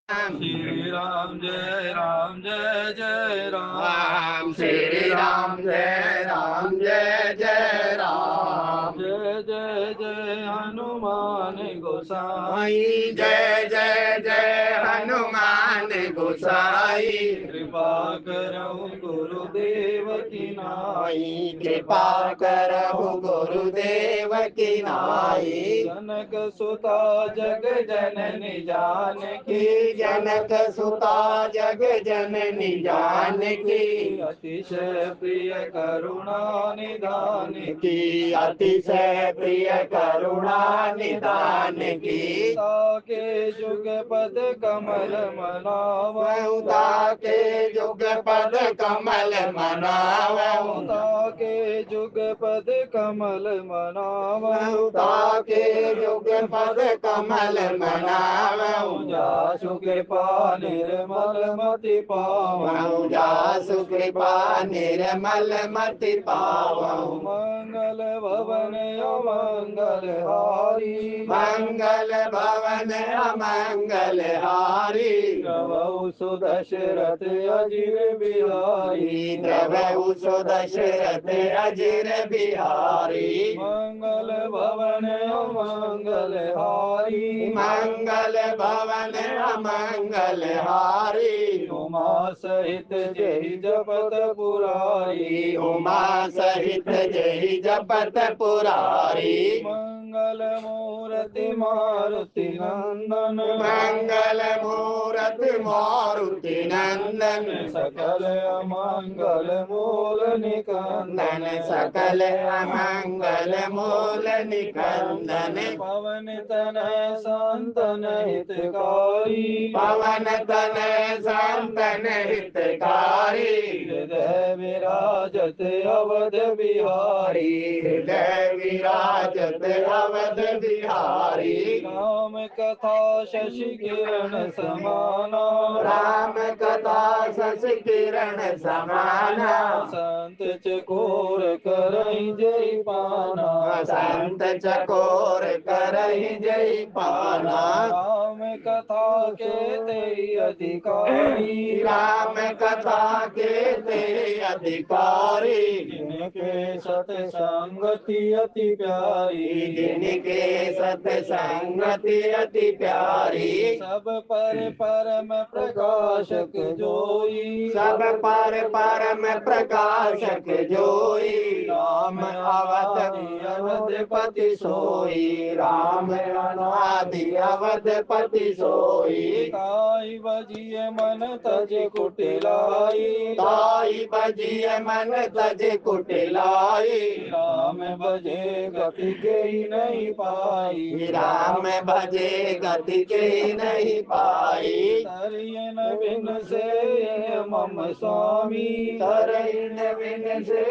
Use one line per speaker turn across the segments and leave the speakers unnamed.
श्री राम जय जय राम।
श्री राम जय जय राम।
जय जय जय हनुमान गोसाई।
जय जय जय हनुमान गोसाई।
कृपा करो गुरुदेव की नाई।
कृपा करहु गुरुदेव की नाई।
जनक सुता जग जननी जानकी।
जनक सुता जग जननी जानकी।
अतिशय प्रिय करुणा निधान
की अतिशय प्रिय करुणा निधान की।
ताके जुग पद कमल मनावहु।
के जुग पद कमल मनावहु।
ताके जुग पद कमल मनावहु।
के जुग पद कमल मनावहु।
जासु कृपा निर्मल मति पावहु।
जासु कृपा निर्मल मति पावहु।
मंगल भवन अमंगल हारी।
मंगल भवन अमंगल हारी।
द्रवहु सुदशरथ अजिर बिहारी।
द्रवहु सुदशरथ अजिर बिहारी।
मंगल भवन अमंगल हारी।
मंगल भवन अमंगल हारी।
उमा सहित जय जपत पुरारी।
उमा सहित जय जपत पुरारी।
मंगल मूर्ति मारुति नंदन।
मंगल मूर्ति मारुति नंदन।
सकल अमंगल मूल निकंदन।
सकल अमंगल मूल निकंदन।
पवन तनय संतन हितकारी।
पवन तनय संतन हितकारी।
हृदय विराजत अवध बिहारी।
हृदय विराजत अवध बिहारी।
राम कथा शशि किरण समाना।
राम कथा शशि किरण समाना।
संत चकोर करई जय पाना।
संत चकोर करहि जय पाना।
राम कथा के ते अधिकारी।
राम कथा के ते अधिकारी।
जिनके सतसंगति अति प्यारी।
जिनके सतसंगति अति प्यारी।
सब पर परम प्रकाशक जोई।
सब पर परम प्रकाशक जोई। राम अवधपति सोई। राम अनादि अवधपति सोई।
ताई बजिय मन तज कुटिलाई।
ताई बजिय मन तज कुटिलाई।
राम भजे गति के नहीं पाई।
राम भजे गति के नहीं पाई।
तरियन बिन से मम स्वामी।
तरइन बिन से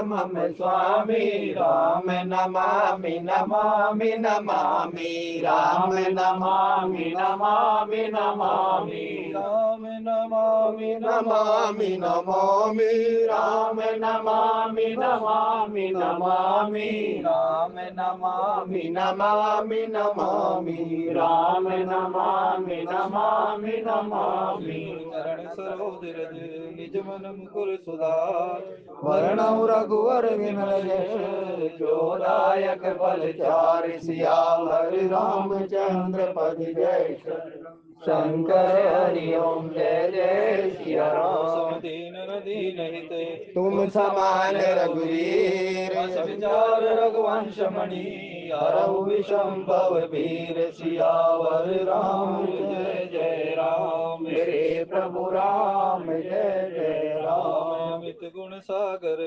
मम स्वामी। राम नमामि नमामि नमामि। राम नमामि नमामि नमामि।
राम नमामि
नमामि नमामि। राम नमामि नमामि नमामि। राम नमामि नमामि नमामि। राम नमामि नमामि नमामि।
चरण सरोज रज निज मन मुकुर सुधार। वर्णौ रघुवर विमल यश
जोदायक फल चार। सियावर रामचंद्र पद जय। शंकर हरि ओम जय जय सिया राम।
दीन दीन हिते
तुम समान रघुवीर।
विचार रघुवंश मणि। हरहु विषम वीर। सियावर राम जय जय राम।
मेरे प्रभु राम जय जय राम।
अमित गुण सागर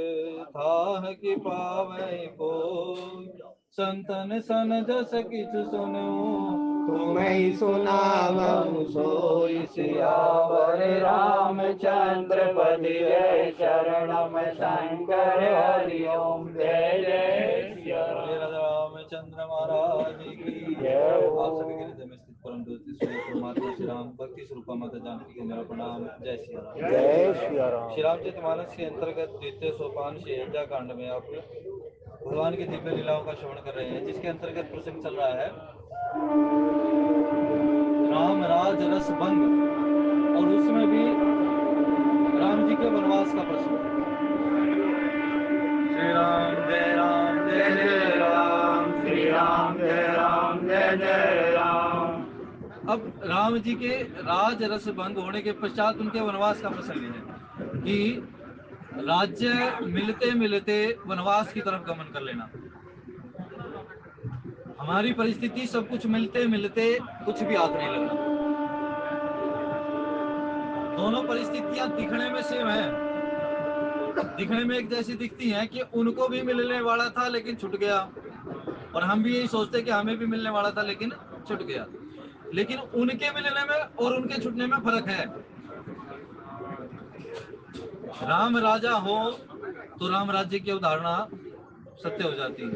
थाह कि पावै को। संतन सन जस किछ सुनो।
तुम्हें सुनावहु सोई। सियावर रामचंद्र पद जय। शरणम शंकर हरि ओम जय जय सिया राम।
रामचंद्र महाराज की
जय हो।
आप सभी के हृदय में स्थित परम ज्योति स्वरूप परमात्मा श्री राम भक्ति स्वरूप माता जानकी के मेरा प्रणाम। जय श्री राम।
जय सिया राम।
श्री रामचरितमानस के अंतर्गत द्वितीय सोपान श्री अयोध्या कांड में आप भगवान की दिव्य लीलाओं का श्रवण कर रहे हैं, जिसके अंतर्गत प्रसंग चल रहा है राम राज रस भंग, और उसमें भी राम जी के वनवास का प्रश्न। श्री राम जय राम जय जय राम,
श्री राम जय राम जय जय राम।
अब राम जी के राज रस भंग होने के पश्चात उनके वनवास का प्रसंग है कि राज्य मिलते मिलते वनवास की तरफ गमन कर लेना। हमारी परिस्थिति सब कुछ मिलते मिलते कुछ भी हाथ नहीं लगना। दोनों परिस्थितियां दिखने में सेम है, दिखने में एक जैसी दिखती हैं कि उनको भी मिलने वाला था लेकिन छूट गया, और हम भी यही सोचते कि हमें भी मिलने वाला था लेकिन छूट गया। लेकिन उनके मिलने में और उनके छूटने में फर्क है। राम राजा हो तो राम राज्य की अवधारणा सत्य हो जाती है,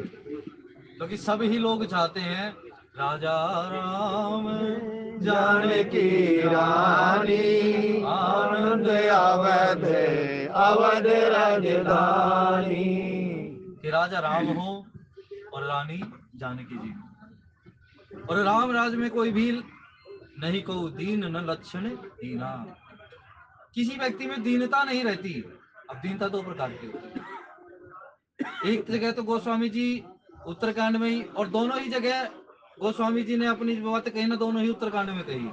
क्योंकि सब ही लोग चाहते हैं राजा राम
जानकी रानी, आनंद अवध अवध राजधानी।
कि राजा राम हो और रानी जानकी जी हो, और राम राज में कोई भी नहीं को दीन न लक्षण दीना। किसी व्यक्ति में दीनता नहीं रहती। अब दीनता दो प्रकार की होती है। एक जगह तो गोस्वामी जी उत्तरकांड में ही, और दोनों ही जगह गोस्वामी जी ने अपनी बात कही ना, दोनों ही उत्तरकांड में कही।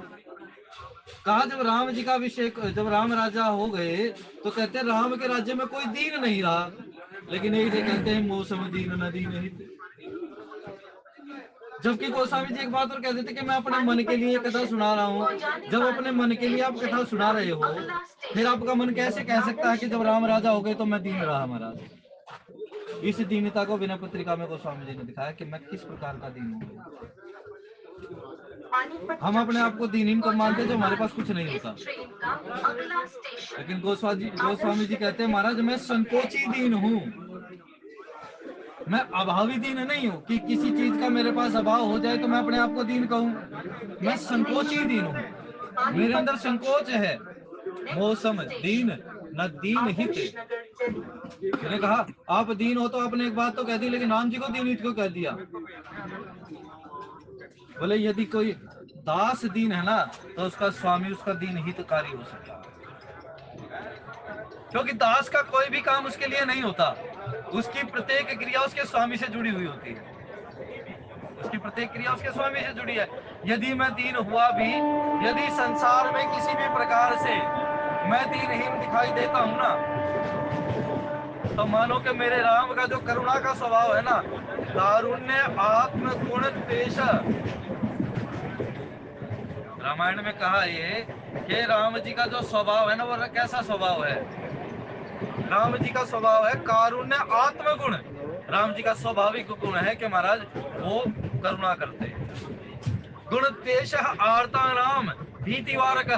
कहा जब राम जी का अभिषेक, जब राम राजा हो गए तो कहते हैं राम के राज्य में कोई दीन नहीं रहा। लेकिन एक जगह कहते हैं मौसम दीन न दीन हित। जबकि गोस्वामी जी एक बात और कहते थे कि मैं अपने मन के लिए कथा सुना रहा हूँ। जब अपने मन के लिए आप कथा सुना रहे हो, फिर आपका मन कैसे कह सकता है कि जब राम राजा हो गए तो मैं दीन रहा महाराज। इस दीनता को विनय पत्रिका में गोस्वामी जी ने दिखाया कि मैं किस प्रकार का दीन हूँ। हम अपने आप को दीन तो मानते जो हमारे पास कुछ नहीं होता, लेकिन गोस्वामी जी कहते हैं महाराज मैं संकोची दीन हूँ, मैं अभावी दीन नहीं हूँ कि किसी चीज का मेरे पास अभाव हो जाए तो मैं अपने आप को दीन कहूँ। मैं संकोची दीन हूँ, मेरे अंदर संकोच है। मौसम दीन न दीन हित। मैंने कहा आप दीन हो तो आपने एक बात तो कह दी, लेकिन राम जी को दीन हित क्यों कह दिया? बोले यदि कोई दास दीन है ना तो उसका स्वामी उसका दीन हितकारी हो सकता है, क्योंकि दास का कोई भी काम उसके लिए नहीं होता, उसकी प्रत्येक क्रिया उसके स्वामी से जुड़ी हुई होती है। उसकी प्रत्येक क्रिया उसके स्वामी से जुड़ी है। यदि मैं दीन हुआ भी, यदि संसार में किसी भी प्रकार से मैं दीनहीन दिखाई देता हूं ना, तो मानो कि मेरे राम का जो करुणा का स्वभाव है ना, कारुण्य आत्म गुण पेश। रामायण में कहा ये कि राम जी का जो स्वभाव है ना, वो कैसा स्वभाव है? राम जी का स्वभाव है कारुण्य आत्मगुण। राम जी का स्वाभाविक गुण है कि महाराज वो करुणा करते हैं। गुण तेज आर्ता नाम भीतिवारक।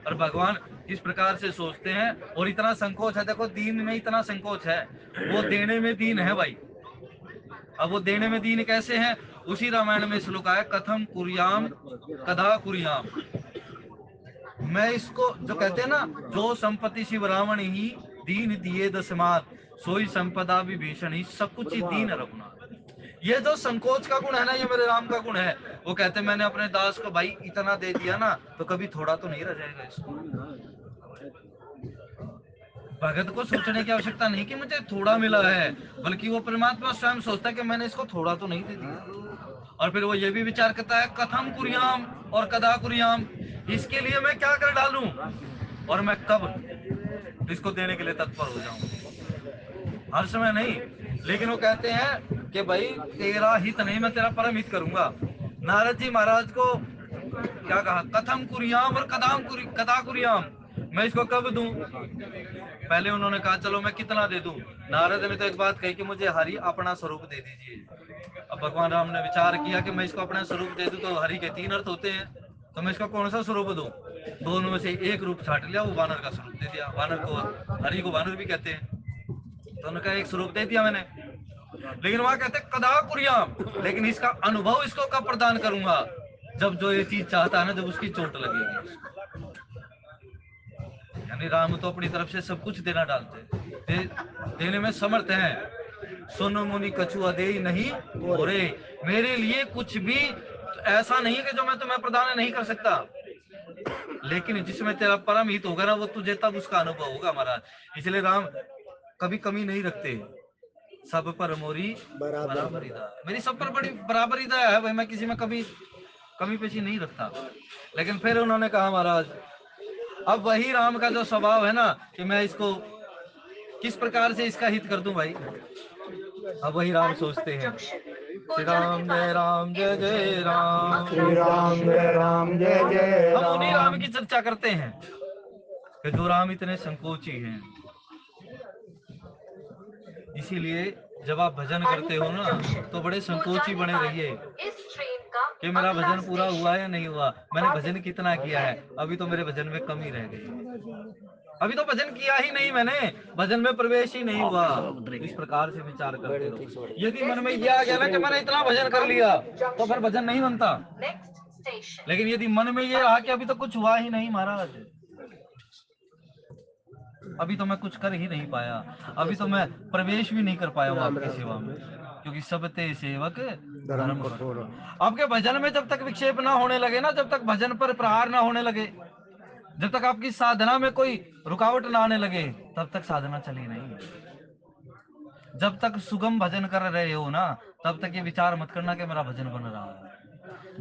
और भगवान इस प्रकार से सोचते हैं, और इतना संकोच है। देखो दीन में इतना संकोच है, वो देने में दीन है भाई। अब वो देने में दीन कैसे है? उसी रामायण में श्लोक है, कथम कुरियाम कदा कुरियाम। मैं इसको जो कहते हैं ना, जो संपत्ति शिव रावण ही दीन दिए दसमात, सोई संपदा विभीषण ही सब कुछ ही दीन रघुनाथ। ये जो संकोच का गुण है ना, ये मेरे राम का गुण है। वो कहते हैं मैंने अपने दास को भाई इतना दे दिया ना, तो कभी थोड़ा तो नहीं रह जाएगा इसको। भगत को सोचने की आवश्यकता नहीं कि मुझे थोड़ा मिला है, बल्कि वो परमात्मा स्वयं सोचता है कि मैंने इसको थोड़ा तो नहीं दे दिया। और फिर वो ये भी विचार करता है कथम कुरियाम और कदा कुरियाम, इसके लिए मैं क्या कर डालूं और मैं कब इसको देने के लिए तत्पर हो जाऊं। हर समय नहीं, लेकिन वो कहते हैं कि भाई तेरा हित नहीं, मैं तेरा परम हित करूंगा। नारद जी महाराज को क्या कहा, कथम कुरियाम और कदा कुरियाम, मैं इसको कब दूं। पहले उन्होंने कहा चलो मैं कितना दे दूं। नारद ने तो एक बात कही कि मुझे हरि अपना स्वरूप दे दीजिए। अब भगवान राम ने विचार किया कि मैं इसको अपना स्वरूप दे दूं तो हरि के 3 अर्थ होते हैं, तो मैं इसको कौन सा स्वरूप दूं। दोनों में से एक रूप छाट लिया, वो वानर का स्वरूप दे दिया। वानर को, हरि को वानर भी कहते हैं, तो उन्होंने एक स्वरूप दे दिया मैंने। लेकिन वहां कहते कदा कुरियाम, लेकिन इसका अनुभव इसको कब प्रदान करूंगा, जब जो ये चीज चाहता है ना, जब उसकी चोट लगेगी। यानी राम तो अपनी तरफ से सब कुछ देना डालते देने में समर्थ हैं। सुन मुनि कछुआ दे नहीं मोरे, मेरे लिए कुछ भी ऐसा नहीं है कि जो मैं तुम्हें प्रदान नहीं कर सकता, लेकिन जिसमें तेरा परम हित होगा ना, वो तुझे तब उसका अनुभव होगा महाराज। इसलिए राम कभी कमी नहीं रखते, सब पर मोरी बराबरी दा, मेरी सब पर बड़ी बराबरी दा है भाई, मैं किसी में कभी कमी पेशी नहीं रखता। लेकिन फिर उन्होंने कहा महाराज, अब वही राम का जो स्वभाव है ना, कि मैं इसको किस प्रकार से इसका हित कर दूं भाई। अब वही राम सोचते हैं, श्री राम जय जय राम,
श्री राम जय राम जय जय
हम उन्हीं राम
राम।
की चर्चा करते हैं कि जो राम इतने संकोची हैं। इसीलिए जब आप भजन करते हो ना, तो बड़े संकोची बने रहिए कि मेरा भजन पूरा हुआ या नहीं हुआ, मैंने भजन कितना किया है, अभी तो मेरे भजन में कमी रह गई, अभी तो भजन किया ही नहीं मैंने, भजन में प्रवेश ही नहीं हुआ। इस प्रकार से विचार करते रहो। यदि मन में यह आ गया ना कि मैंने इतना भजन कर लिया, तो फिर भजन नहीं बनता। लेकिन यदि मन में ये रहा कि अभी तो कुछ हुआ ही नहीं महाराज, अभी तो मैं कुछ कर ही नहीं पाया, अभी तो मैं प्रवेश भी नहीं कर पाया हूँ आपकी सेवा में, क्योंकि सब ते सेवक धर्म कठोर। आपके भजन में जब तक विक्षेप ना होने लगे ना, जब तक भजन पर प्रहार ना होने लगे, जब तक आपकी साधना में कोई रुकावट ना आने लगे, तब तक साधना चली नहीं। जब तक सुगम भजन कर रहे हो ना, तब तक ये विचार मत करना कि मेरा भजन बन रहा है।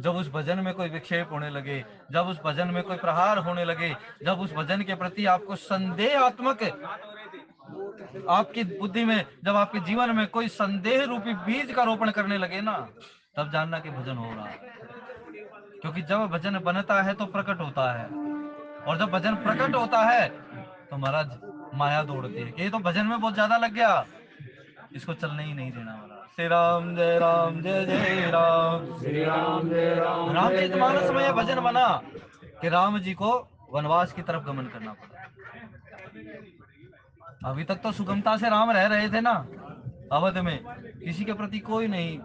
जब उस भजन में कोई विक्षेप होने लगे, जब उस भजन में कोई प्रहार होने लगे, जब उस भजन के प्रति आपको संदेहात्मक, आपकी बुद्धि में, जब आपके जीवन में कोई संदेह रूपी बीज का रोपण करने लगे ना, तब जानना कि भजन हो रहा है। क्योंकि जब भजन बनता है तो प्रकट होता है, और जब भजन प्रकट होता है तो महाराज माया दौड़ती है कि ये तो भजन में बहुत ज्यादा लग गया, इसको चलने ही नहीं देना महाराज। श्री राम जय जय राम,
श्री राम जय राम।
रामचरितमानस में यह भजन बना कि राम जी को वनवास की तरफ गमन करना पड़ा। अभी तक तो सुगमता से राम रह रहे थे ना अवध में, किसी के प्रति कोई नहीं,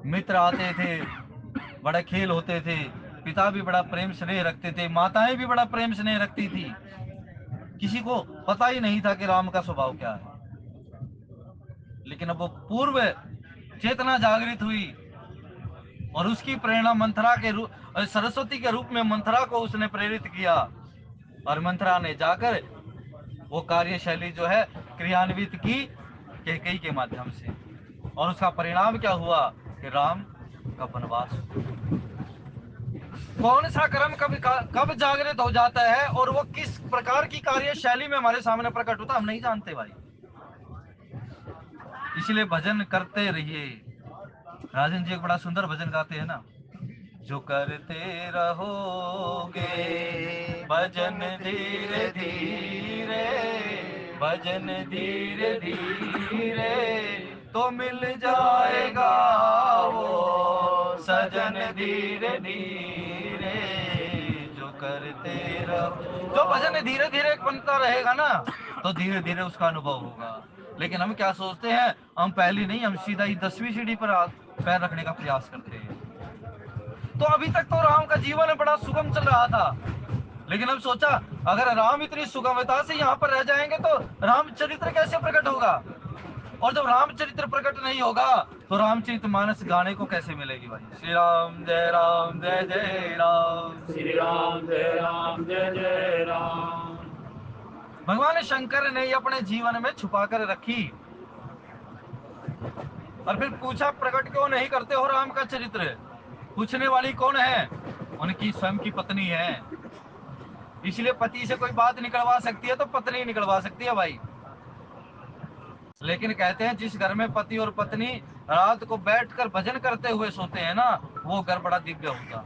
मित्र आते थे, बड़े खेल होते थे, पिता भी बड़ा प्रेम स्नेह रखते थे, माताएं भी बड़ा प्रेम स्नेह रखती थी, किसी को पता ही नहीं था कि राम का स्वभाव क्या है। लेकिन अब वो पूर्व चेतना जागृत हुई, और उसकी प्रेरणा मंथरा के रूप, सरस्वती के रूप में मंथरा को उसने प्रेरित किया, और मंथरा ने जाकर वो कार्यशैली जो है क्रियान्वित की कैकेयी के माध्यम से, और उसका परिणाम क्या हुआ कि राम का वनवास। कौन सा कर्म कब जागृत हो जाता है और वो किस प्रकार की कार्यशैली में हमारे सामने प्रकट होता, हम नहीं जानते भाई। इसलिए भजन करते रहिए। राजन जी एक बड़ा सुंदर भजन गाते हैं ना, जो करते रहोगे भजन धीरे धीरे, भजन धीरे धीरे, तो मिल जाएगा वो सजन धीरे धीरे। जो करते रहो, जो भजन धीरे धीरे बनता रहेगा ना, तो धीरे धीरे उसका अनुभव होगा। लेकिन हम क्या सोचते हैं, हम पहली नहीं, हम सीधा ही 10वीं सीढ़ी पर पैर रखने का प्रयास करते हैं। तो अभी तक तो राम का जीवन बड़ा सुगम चल रहा था, लेकिन अब सोचा अगर राम इतनी सुगमता से यहाँ पर रह जाएंगे तो रामचरित्र कैसे प्रकट होगा, और जब रामचरित्र प्रकट नहीं होगा तो रामचरितमानस गाने को कैसे मिलेगी भाई। श्री राम जय जय राम,
श्री राम जय राम जय जय राम।
भगवान शंकर ने अपने जीवन में छुपा कर रखी, और फिर पूछा प्रकट क्यों नहीं करते हो राम का चरित्र। पूछने वाली कौन है, उनकी स्वयं की पत्नी है। इसलिए पति से कोई बात निकलवा सकती है तो पत्नी निकलवा सकती है भाई। लेकिन कहते हैं जिस घर में पति और पत्नी रात को बैठकर भजन करते हुए सोते हैं ना, वो घर बड़ा दिव्य होता।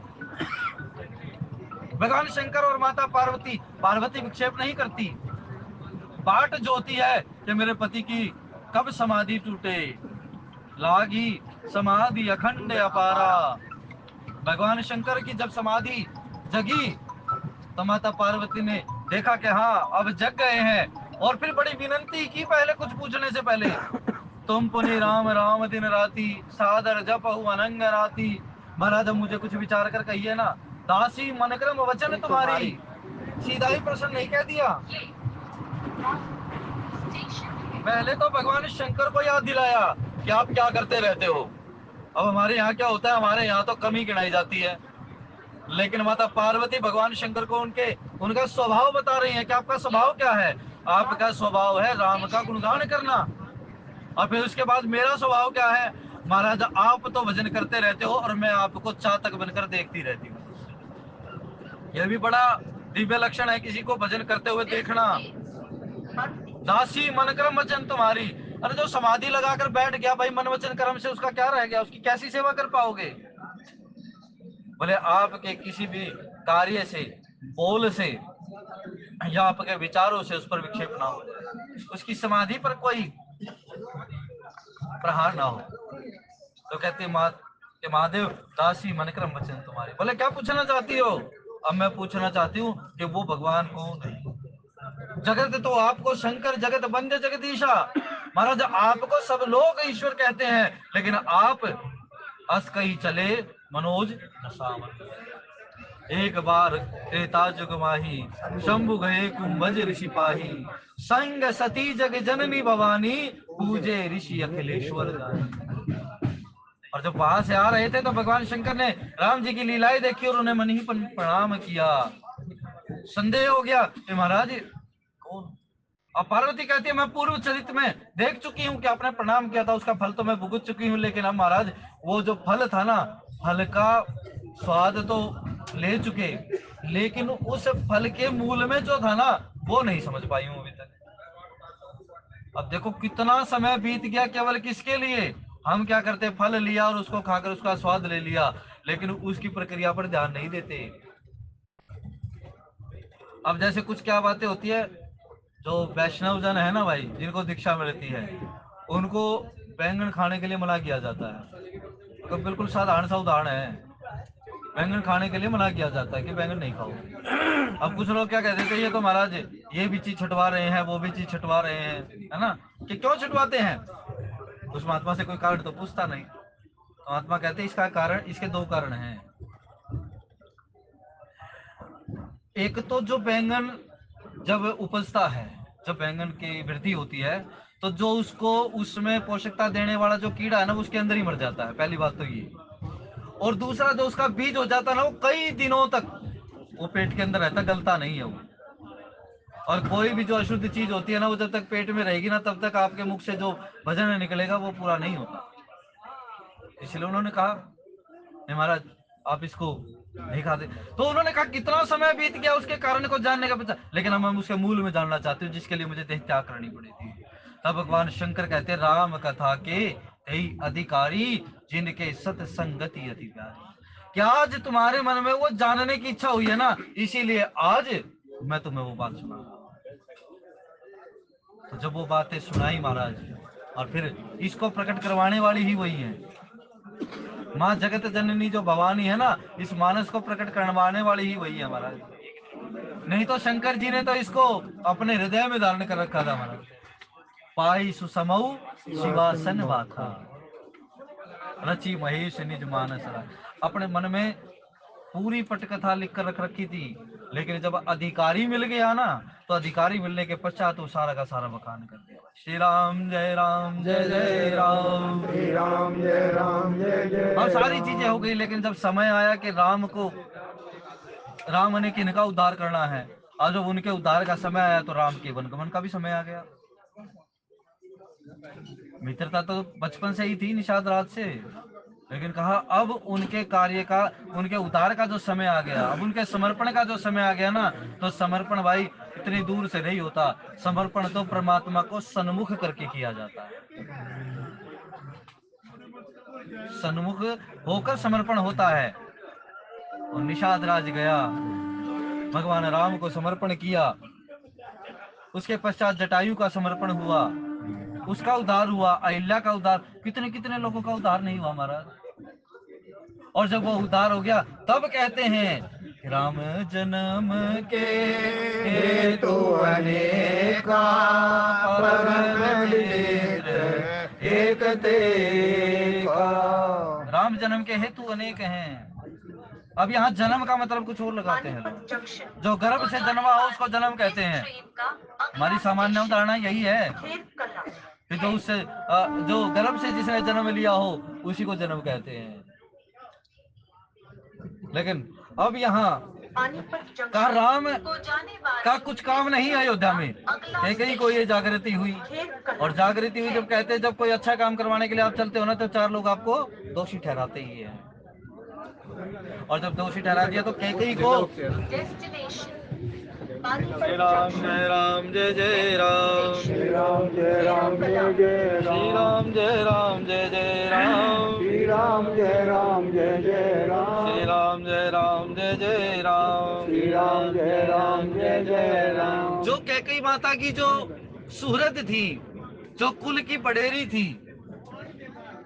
भगवान शंकर और माता पार्वती, पार्वती विक्षेप नहीं करती, बाट जोती है कि मेरे पति की कब समाधि टूटे, लागी समाधि अखंड अपारा। भगवान शंकर की जब समाधि जगी तो माता पार्वती ने देखा कि हाँ अब जग गए हैं, और फिर बड़ी विनंती की पहले कुछ पूछने से पहले, तुम पुनि राम राम दिन राती, सादर जपहु अनंग राती। महाराज मुझे कुछ विचार कर कहिए ना, दासी मन क्रम वचन तुम्हारी। सीधा ही प्रश्न नहीं कह दिया, पहले तो भगवान शंकर को याद दिलाया कि आप क्या करते रहते हो, अब हमारे यहाँ क्या होता है, हमारे यहाँ तो कमी गिनाई जाती है, लेकिन माता पार्वती भगवान शंकर को उनका स्वभाव बता रही है कि आपका स्वभाव क्या है। आपका स्वभाव है राम का गुणगान करना। और फिर उसके बाद मेरा स्वभाव क्या है, महाराज आप तो भजन करते रहते हो और मैं आपको चातक बनकर देखती रहती हूँ। यह भी बड़ा दिव्य लक्षण है, किसी को भजन करते हुए देखना। दासी मन कर्म वचन तुम्हारी। अरे जो समाधि लगाकर बैठ गया भाई, मन वचन कर्म से उसका क्या रह गया, उसकी कैसी सेवा कर पाओगे। बोले आपके किसी भी कार्य से, बोल से या आपके विचारों से उस पर विक्षेप ना हो, उसकी समाधि पर कोई प्रहार ना हो। तो कहते कि महादेव दासी मन क्रम वचन तुम्हारे। बोले क्या पूछना चाहती हो। अब मैं पूछना चाहती हूँ कि वो भगवान कौन है। जगत तो आपको शंकर जगत बंदे जगदीशा। महाराज आपको सब लोग ईश्वर कहते हैं, लेकिन आप अस कही चले मनोज न सामन। एक बार त्रेता जुग माही, शंभु गए कुंभज ऋषि पाही। संग सती जग जननी भवानी, पूजे ऋषि अखिलेश्वर जानी। और जब वहां से आ रहे थे तो भगवान शंकर ने राम जी की लीलाएं देखी और उन्हें मन ही प्रणाम किया। संदेह हो गया कि महाराज कौन। अब पार्वती कहती है मैं पूर्व चरित्र में देख चुकी हूँ कि आपने प्रणाम किया था, उसका फल तो मैं भुगत चुकी हूँ, लेकिन अब महाराज वो जो फल था ना, फल का स्वाद तो ले चुके, लेकिन उस फल के मूल में जो था ना वो नहीं समझ पाई हूँ अभी तक। अब देखो कितना समय बीत गया केवल किसके लिए। हम क्या करते, फल लिया और उसको खाकर उसका स्वाद ले लिया, लेकिन उसकी प्रक्रिया पर ध्यान नहीं देते। अब जैसे कुछ क्या बातें होती है, जो वैष्णव जन है ना भाई, जिनको दीक्षा मिलती है, उनको बैंगन खाने के लिए मना किया जाता है। तो बिल्कुल साधारण सा उदाहरण है, बैंगन खाने के लिए मना किया जाता है कि बैंगन नहीं खाओ। अब कुछ लोग क्या कहते थे, ये तो महाराज ये भी चीज छुटवा रहे हैं, वो भी चीज छुटवा रहे हैं, है ना, कि क्यों छुटवाते हैं। उस महात्मा से कोई कारण तो पूछता नहीं। तो महात्मा कहते हैं इसका कारण, इसके दो कारण हैं। एक तो जो बैंगन जब उपजता है, जब बैंगन की वृद्धि होती है, तो जो उसको उसमें पोषकता देने वाला जो कीड़ा है ना, उसके अंदर ही मर जाता है, पहली बात तो ये। और दूसरा जो उसका बीज हो जाता है ना, वो कई दिनों तक वो पेट के अंदर रहता, गलता नहीं है वो। और कोई भी जो अशुद्ध चीज होती है ना, वो जब तक पेट में रहेगी ना, तब तक आपके मुख से जो भजन निकलेगा वो पूरा नहीं होता। इसलिए उन्होंने कहा महाराज आप इसको नहीं खाते। तो उन्होंने कहा कितना समय बीत गया उसके कारण को जानने का पता, लेकिन हम उसके मूल में जानना चाहते हो, जिसके लिए मुझे देह त्याग करनी पड़ी थी। तब भगवान शंकर कहते राम कथा के तेई अधिकारी, जिनके सत्संगति अति प्यारी। क्या आज तुम्हारे मन में वो जानने की इच्छा हुई है ना, इसीलिए आज मैं तुम्हें वो बात सुना। तो जब वो बातें सुनाई महाराज, और फिर इसको प्रकट करवाने वाली ही वही है माँ जगत जननी, जो भवानी है ना, इस मानस को प्रकट करवाने वाली ही वही है महाराज। नहीं तो शंकर जी ने तो इसको अपने हृदय में धारण कर रखा था महाराज। पाई सुसमऊ शिवासन वाखा, रची महेश निज मानस। अपने मन में पूरी पटकथा लिख कर रख रखी थी, लेकिन जब अधिकारी मिल गया ना, तो अधिकारी मिलने के पश्चात वो सारा का सारा बखान कर दिया। श्री राम जय राम जय जय राम,
श्री राम जय राम जय जय।
और सारी चीजें हो गई, लेकिन जब समय आया कि राम ने किनका उद्धार करना है, और जब उनके उद्धार का समय आया तो राम के वनगमन का भी समय आ गया। मित्रता तो बचपन से ही थी निषाद राज से, लेकिन कहा अब उनके कार्य का, उनके उद्धार का जो समय आ गया, अब उनके समर्पण का जो समय आ गया ना, तो समर्पण भाई इतनी दूर से नहीं होता, समर्पण तो परमात्मा को सन्मुख करके किया जाता है। सन्मुख होकर समर्पण होता है। और निषाद राज गया, भगवान राम को समर्पण किया, उसके पश्चात जटायु का समर्पण हुआ, उसका उद्धार हुआ, अहिल्या का उद्धार, कितने कितने लोगों का उद्धार नहीं हुआ महाराज। और जब वो उद्धार हो गया, तब कहते हैं राम जन्म के हेतु अनेका, एक तेका। राम जन्म के हेतु अनेक हैं। अब यहाँ जन्म का मतलब कुछ और लगाते हैं लोग, जो गर्भ से जन्मा हो उसको जन्म कहते हैं। हमारी सामान्य धारणा यही है, कि जो उससे जो गर्भ से जिसने जन्म लिया हो उसी को जन्म कहते हैं। लेकिन अब यहाँ का राम का कुछ काम नहीं है अयोध्या में। कैकेयी को ये जागृति हुई, और जागृति हुई जब कहते हैं जब कोई अच्छा काम करवाने के लिए आप चलते हो ना तो चार लोग आपको दोषी ठहराते ही है, और जब दोषी ठहरा दिया तो कैकेयी को श्री राम जय राम जय जय राम,
श्री राम जय राम जय जय
श्री
राम,
राम जय राम जय जय राम,
श्री राम जय राम जय जय राम,
श्री राम जय राम जय जय राम,
श्री राम जय राम जय जय राम।
जो कैकेयी माता की जो सुहृद थी, जो कुल की बडेरी थी,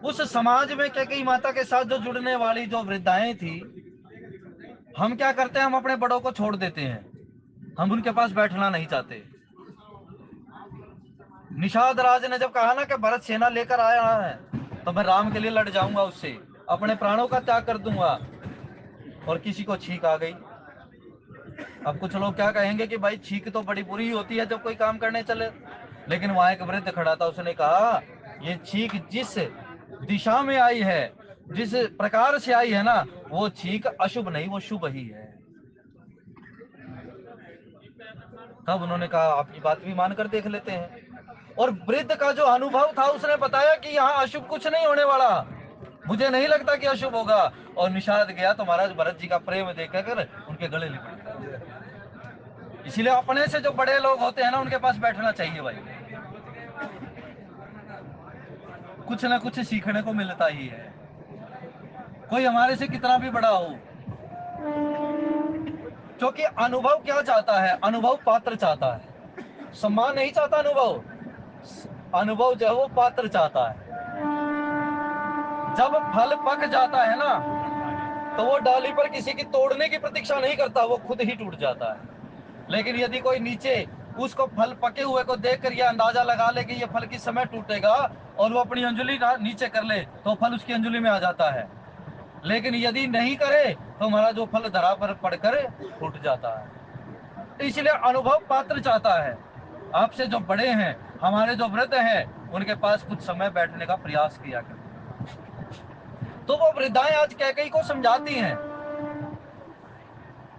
उस समाज में कैकेयी माता के साथ जो जुड़ने वाली जो वृद्धाएं थी, हम क्या करते हैं, हम अपने बड़ों को छोड़ देते हैं, हम उनके पास बैठना नहीं चाहते। निषाद राज ने जब कहा ना कि भरत सेना लेकर आया है तो मैं राम के लिए लड़ जाऊंगा, उससे अपने प्राणों का त्याग कर दूंगा, और किसी को छींक आ गई। अब कुछ लोग क्या कहेंगे कि भाई छींक तो बड़ी बुरी होती है जब कोई काम करने चले, लेकिन वहां एक वृद्ध खड़ा था, उसने कहा ये छींक जिस दिशा में आई है, जिस प्रकार से आई है ना, वो छींक अशुभ नहीं, वो शुभ ही है। तब उन्होंने कहा आपकी बात भी मानकर देख लेते हैं। और वृद्ध का जो अनुभव था उसने बताया कि यहाँ अशुभ कुछ नहीं होने वाला, मुझे नहीं लगता कि अशुभ होगा। और निषाद गया तो महाराज भरत जी का प्रेम देखकर उनके गले लिपट गया। इसीलिए अपने से जो बड़े लोग होते हैं ना उनके पास बैठना चाहिए भाई, कुछ ना कुछ सीखने को मिलता ही है, कोई हमारे से कितना भी बड़ा हो। क्योंकि अनुभव क्या चाहता है, अनुभव पात्र चाहता है, सम्मान नहीं चाहता अनुभव, अनुभव जो है वो पात्र चाहता है। जब फल पक जाता है ना तो वो डाली पर किसी की तोड़ने की प्रतीक्षा नहीं करता, वो खुद ही टूट जाता है। लेकिन यदि कोई नीचे उसको फल पके हुए को देखकर यह अंदाजा लगा ले कि ये फल किस समय टूटेगा, और वो अपनी अंजलि नीचे कर ले तो फल उसकी अंजलि में आ जाता है। लेकिन यदि नहीं करे तो हमारा जो फल धरा पर पड़कर टूट जाता है। इसलिए अनुभव पात्र चाहता है, आपसे जो बड़े हैं, हमारे जो वृद्ध हैं, उनके पास कुछ समय बैठने का प्रयास किया करें। तो वो वृद्धाएं आज कैकेयी को समझाती हैं,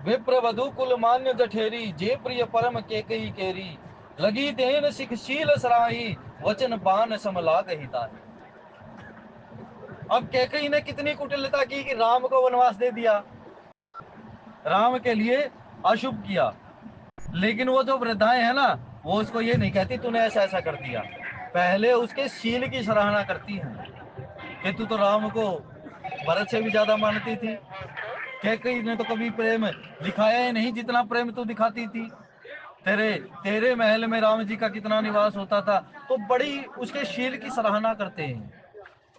विप्र वधु कुल मान्य जठेरी, जे प्रिय परम कैकेयी केरी, लगी देन सिख शील सराही, वचन बान सम लाग हिताही। अब कैकेयी ने कितनी कुटिलता की कि राम को वनवास दे दिया, राम के लिए अशुभ किया। लेकिन वो जो वृद्धाएं हैं ना, वो उसको ये नहीं कहती तूने ऐसा ऐसा कर दिया, पहले उसके शील की सराहना करती हैं कि तू तो राम को भरत से भी ज्यादा मानती थी, कैकेयी ने तो कभी प्रेम दिखाया ही नहीं जितना प्रेम तू दिखाती थी, तेरे तेरे महल में राम जी का कितना निवास होता था। तो बड़ी उसके शील की सराहना करते हैं,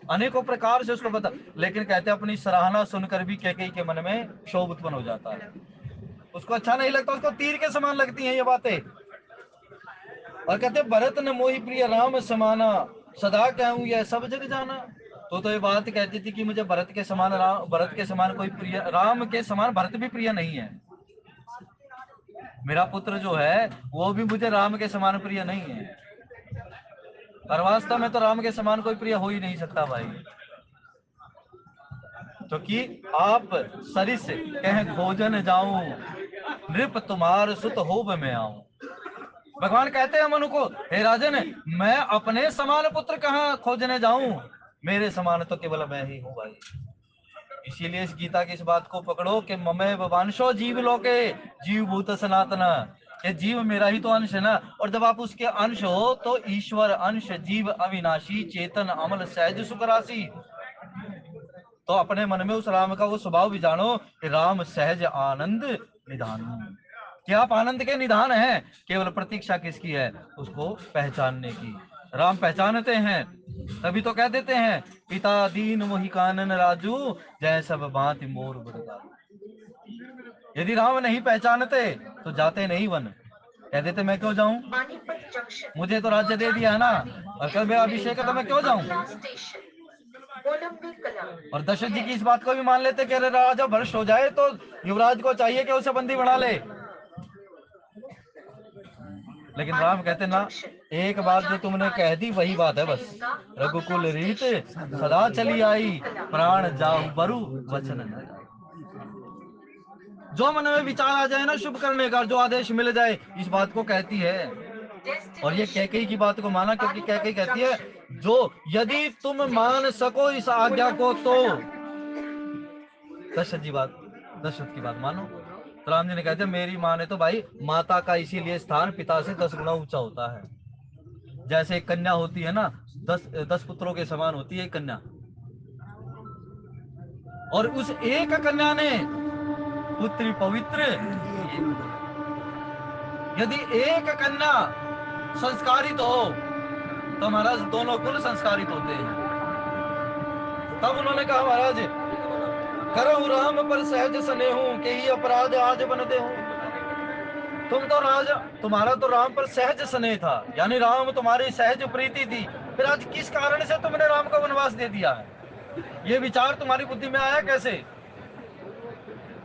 अनेकों प्रकार से उसको बता। लेकिन कहते अपनी सराहना सुनकर भी कैकेयी के मन में क्षोभ उत्पन्न हो जाता है, उसको अच्छा नहीं लगता, उसको तीर के समान लगती हैं ये बातें। और कहते भरत ने मोहि प्रिय राम समाना, सदा कहूं यह सब जग जाना। तो ये बात कहती थी कि मुझे भरत के समान भरत के समान कोई प्रिय, राम के समान भरत भी प्रिय नहीं है, मेरा पुत्र जो है वो भी मुझे राम के समान प्रिय नहीं है। और वास्तव में तो राम के समान कोई प्रिय हो ही नहीं सकता भाई, क्योंकि आप सरिस कह भोजन जाऊं, नृप तुम्हार सुत होब में आऊं। भगवान कहते हैं मनु को, हे राजन, मैं अपने समान पुत्र कहाँ खोजने जाऊं, मेरे समान तो केवल मैं ही हूं भाई। इसीलिए इस गीता की इस बात को पकड़ो कि ममेव वंशो जीव लोके, जीव भूत सनातन, ये जीव मेरा ही तो अंश है ना। और जब आप उसके अंश हो तो ईश्वर अंश, जीव अविनाशी, चेतन अमल सहज सुख राशि। तो अपने मन में उस राम का वो स्वभाव भी जानो कि राम सहज आनंद निधान, कि आप आनंद के निधान हैं, केवल प्रतीक्षा किसकी है, उसको पहचानने की। राम पहचानते हैं तभी तो कह देते हैं, पिता दीन मोहि कानन राजू, जय सब भांति मोर बरदारू। यदि राम नहीं पहचानते तो जाते नहीं वन, कह देते मैं क्यों जाऊं, मुझे तो राज्य दे दिया है ना, और कल मेरा अभिषेक है तो मैं क्यों जाऊं। और दशरथ जी की इस बात को भी मान लेते कि अरे राजा भ्रष्ट हो जाए तो युवराज को चाहिए कि उसे बंदी बना ले। लेकिन राम कहते ना, एक बार जो तुमने कह दी वही बात है बस। रघुकुल रीत सदा चली आई, प्राण जाऊ बरु वचन न जाए। जो मन में विचार आ जाए ना शुभ करने का, जो आदेश मिल जाए, इस बात को कहती है। और ये कैकेयी की बात को माना, क्योंकि कैकेयी कहती है जो यदि तुम मान सको इस आज्ञा को तो दशरथ की बात मानो। तो राम जी ने कहते मेरी माँ ने तो भाई, माता का इसीलिए स्थान पिता से 10 गुना ऊंचा होता है। जैसे एक कन्या होती है ना, 10 पुत्रों के समान होती है एक कन्या। और उस एक कन्या ने पुत्री पवित्र, यदि एक कन्या संस्कारित हो तो महाराज दोनों कुल संस्कारित होते हैं। तब उन्होंने कहा महाराज करहु राम पर सहज स्नेहु, के ही अपराध आज बन देहु। तुम्हारा तो राम पर सहज स्नेह था, यानी राम तुम्हारी सहज प्रीति थी, फिर आज किस कारण से तुमने राम को वनवास दे दिया है? ये विचार तुम्हारी बुद्धि में आया कैसे?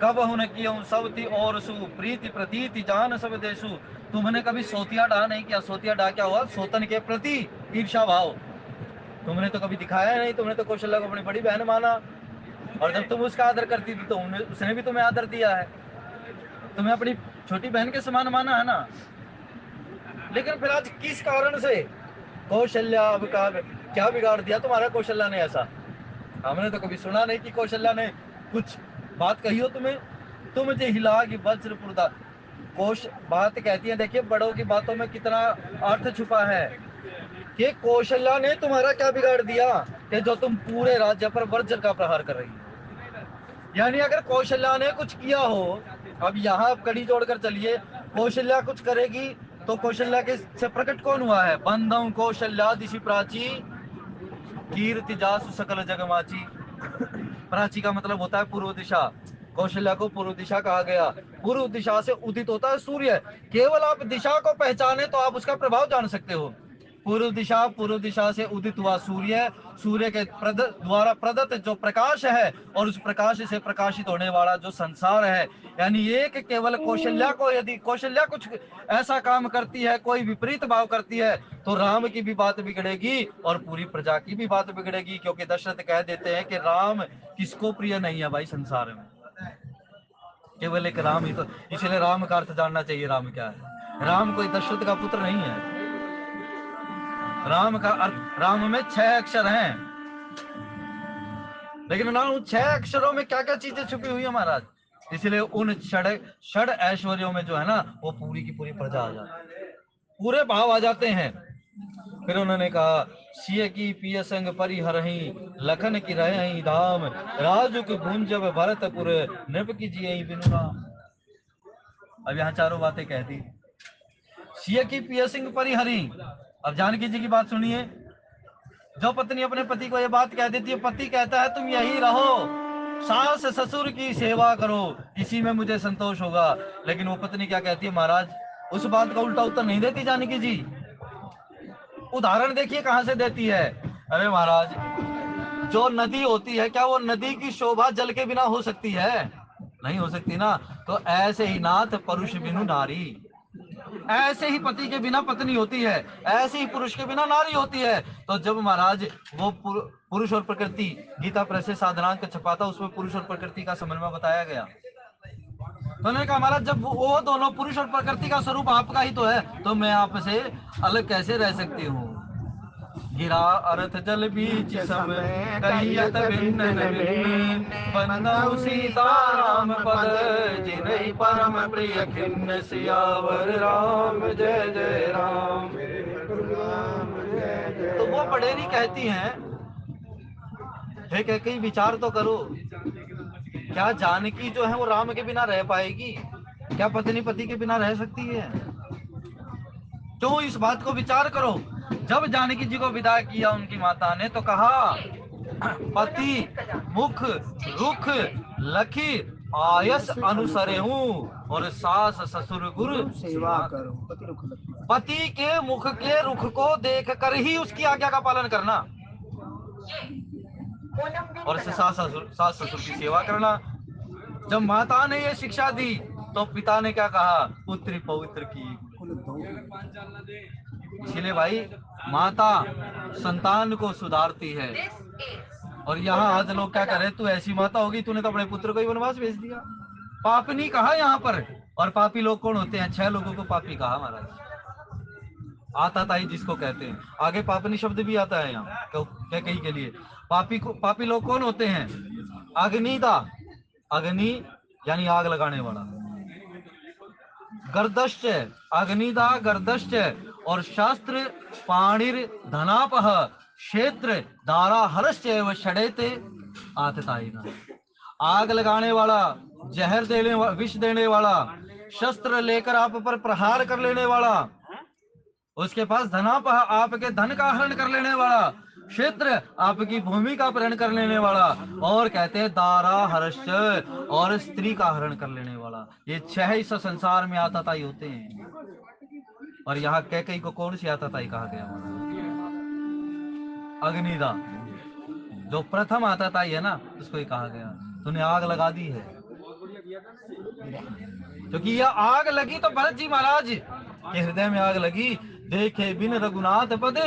कब हुन कियो सब थी और सु, प्रीति प्रतीति जान सब देशु। तुमने कभी सोतिया डा नहीं किया। सोतिया डा क्या हुआ? सोतन के प्रति ईर्षा भाव। तुमने तो कभी दिखाया नहीं। तुमने तो कौशल्या को अपनी बड़ी बहन माना, और जब तुम उसका आदर करती थी तो उसने भी तुम्हें आदर दिया है। तुम्हें अपनी छोटी बहन के समान माना है ना। लेकिन फिर आज किस कारण से कौशल्या अब का क्या बिगाड़ दिया तुम्हारा कौशल्या ने ऐसा? हमने तो कभी सुना नहीं कि कौशल्या ने कुछ बात कही हो तुम्हें। तुम जे हिला की वज्र पुरदा, बात कहती है। देखिए बड़ों की बातों में कितना अर्थ छुपा है कि कौशल्या ने तुम्हारा क्या बिगाड़ दिया कि जो तुम पूरे राज्य पर वज्र का प्रहार कर रही हो। यानी अगर कौशल्या ने कुछ किया हो, अब यहाँ कड़ी जोड़कर चलिए, कौशल्या कुछ करेगी तो कौशल्या के से प्रकट कौन हुआ है? बंधम कौशल्या दिशि प्राची, कीर्ति जासु सकल जगमाची। प्राची का मतलब होता है पूर्व दिशा। कौशल्या को पूर्व दिशा कहा गया। पूर्व दिशा से उदित होता है सूर्य। केवल आप दिशा को पहचाने तो आप उसका प्रभाव जान सकते हो। पूर्व दिशा से उदित हुआ सूर्य, सूर्य के द्वारा प्रदत्त जो प्रकाश है, और उस प्रकाश से प्रकाशित होने वाला जो संसार है, यानी एक केवल कौशल्या को, यदि कौशल्या कुछ ऐसा काम करती है, कोई विपरीत भाव करती है, तो राम की भी बात बिगड़ेगी और पूरी प्रजा की भी बात बिगड़ेगी। क्योंकि दशरथ कह देते हैं कि राम किसको प्रिय नहीं है भाई संसार में, केवल एक राम ही तो। इसलिए राम का अर्थ जानना चाहिए। राम क्या है? राम कोई दशरथ का पुत्र नहीं है। राम का अर्थ, राम में 6 अक्षर हैं, लेकिन ना उन 6 अक्षरों में क्या क्या चीजें छुपी हुई है महाराज। इसलिए उन षड ऐश्वर्यों में जो है ना, वो पूरी की पूरी प्रजा आ जाती है, पूरे भाव आ जाते हैं। फिर उन्होंने कहा सिय की पिय संग परिहरहि, लखन की रहहि धाम, राजू की भुंजब भरतपुर, नृप की जियहि बिनु राम। अब यहाँ चारों बातें कहती। सिय की पिय सिंह परिहरि, अब जानकी जी की बात सुनिए। जो पत्नी अपने पति को ये बात कह देती है, पति कहता है तुम यही रहो, सास ससुर की सेवा करो, इसी में मुझे संतोष होगा। लेकिन वो पत्नी क्या कहती है महाराज? उस बात का उल्टा उत्तर नहीं देती जानकी जी। उदाहरण देखिए कहां से देती है। अरे महाराज, जो नदी होती है, क्या वो नदी की शोभा जल के बिना हो सकती है? नहीं हो सकती ना। तो ऐसे ही नाथ पुरुष बिनु नारी, ऐसे ही पति के बिना पत्नी होती है, ऐसे ही पुरुष के बिना नारी होती है। तो जब महाराज वो पुरुष और प्रकृति, गीता प्रेस से साधनांक छपा था, उसमें पुरुष और प्रकृति का समन्वय बताया गया। तो उन्होंने कहा महाराज जब वो दोनों पुरुष और प्रकृति का स्वरूप आपका ही तो है, तो मैं आपसे अलग कैसे रह सकती हूँ? गिरा अर्थ जल बीच सम, कहियत भिन्न भिन्न, बंदौ सीता राम पद, जिनहि परम प्रिय खिन्न, सियावर राम जय जय राम। तो वो बड़ेरी कहती हैं, हे कैकेयी विचार तो करो, क्या जानकी जो है वो राम के बिना रह पाएगी? क्या पत्नी पति के बिना रह सकती है? तो इस बात को विचार करो। जब जानकी जी को विदा किया उनकी माता ने, तो कहा पति मुख रुख लखी आयस अनुसरे हूँ, और सास ससुर गुरु सेवा करो। पति के मुख के रुख को देख कर ही उसकी आज्ञा का पालन करना, और सास ससुर की सेवा करना। जब माता ने ये शिक्षा दी, तो पिता ने क्या कहा? पुत्री पवित्र की। इसीलिए भाई माता संतान को सुधारती है। और यहाँ आज लोग क्या करे, तू ऐसी माता होगी, तूने तो अपने पुत्र को ही वनवास भेज दिया। पाप नहीं कहा यहाँ पर। और पापी लोग कौन होते हैं? 6 लोगों को पापी कहा महाराज। आताताई जिसको कहते हैं, आगे पापनी शब्द भी आता है यहाँ क्या कहीं के लिए। पापी लोग कौन होते हैं? अग्निदा, अग्नि यानी आग लगाने वाला, गर्दश्च, अग्निदा गर्दश्च, और शास्त्र पाणिर धनापह, क्षेत्र दारा हरश्च व षडेते आतताई। आग लगाने वाला, जहर देने विष देने वाला, शस्त्र लेकर आप पर प्रहार कर लेने वाला, उसके पास धनापह आपके धन का हरण कर लेने वाला, क्षेत्र आपकी भूमि का अपहरण कर लेने वाला, और कहते हैं दारा हर्ष, और स्त्री का हरण कर लेने वाला। ये 6 इस संसार में आताताई होते हैं। और यहाँ कैकेयी को कौन सी आताताई कहा गया? अग्निदा, जो प्रथम आताताई है ना, उसको ही कहा गया। तूने आग लगा दी है। क्योंकि यह आग लगी तो भरत जी महाराज के हृदय में आग लगी, देखे बिन रघुनाथ पद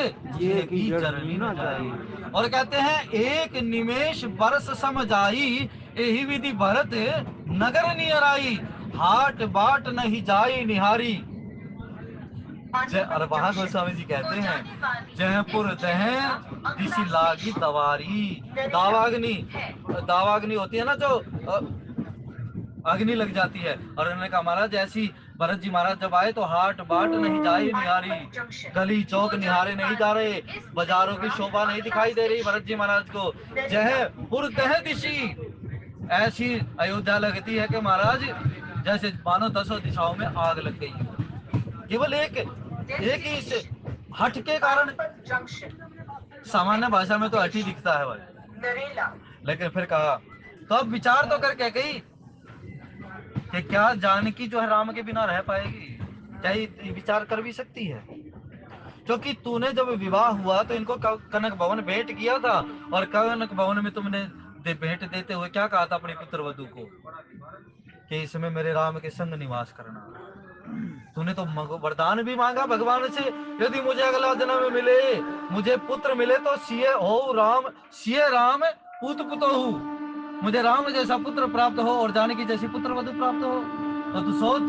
ये की चरनी न जाई। और कहते हैं एक निमेष बरस सम जाई, यही विधि भरत नगर नियर आई, हाट बाट नहीं जाई निहारी। और वहां गोस्वामी जी कहते हैं जयपुर दह दिसी लागी दवारी। दावाग्नि, दावाग्नि होती है ना, जो अग्नि लग जाती है। और उन्होंने कहा महाराज ऐसी भरत जी महाराज जब आए तो हाट बाट नहीं जाए निहारी, गली चौक निहारे नहीं जा रहे, बाजारों की शोभा नहीं दिखाई दे रही भरत जी महाराज को। जयपुर दह दिशी, ऐसी अयोध्या लगती है कि महाराज जैसे मानो 10 दिशाओं में आग लग गई। केवल एक ही इस हट के कारण। सामान्य भाषा में तो हट ही दिखता है भाई, लेकिन फिर कहा तो अब विचार तो करके गई कि क्या जानकी जो है राम के बिना रह पाएगी? क्या ये विचार कर भी सकती है? क्योंकि तूने जब विवाह हुआ तो इनको कनक भवन भेंट किया था, और कनक भवन में तुमने भेंट देते हुए क्या कहा था अपने पुत्र वधु को कि इसमें मेरे राम के संग निवास करना। तूने तो वरदान भी मांगा भगवान से, यदि मुझे अगला जन्म मिले, मुझे पुत्र मिले तो सिए हो राम, सिए राम पूत पुतोहु, मुझे राम जैसा पुत्र प्राप्त हो और जानकी जैसी पुत्र वधु प्राप्त हो। तो तू सोच,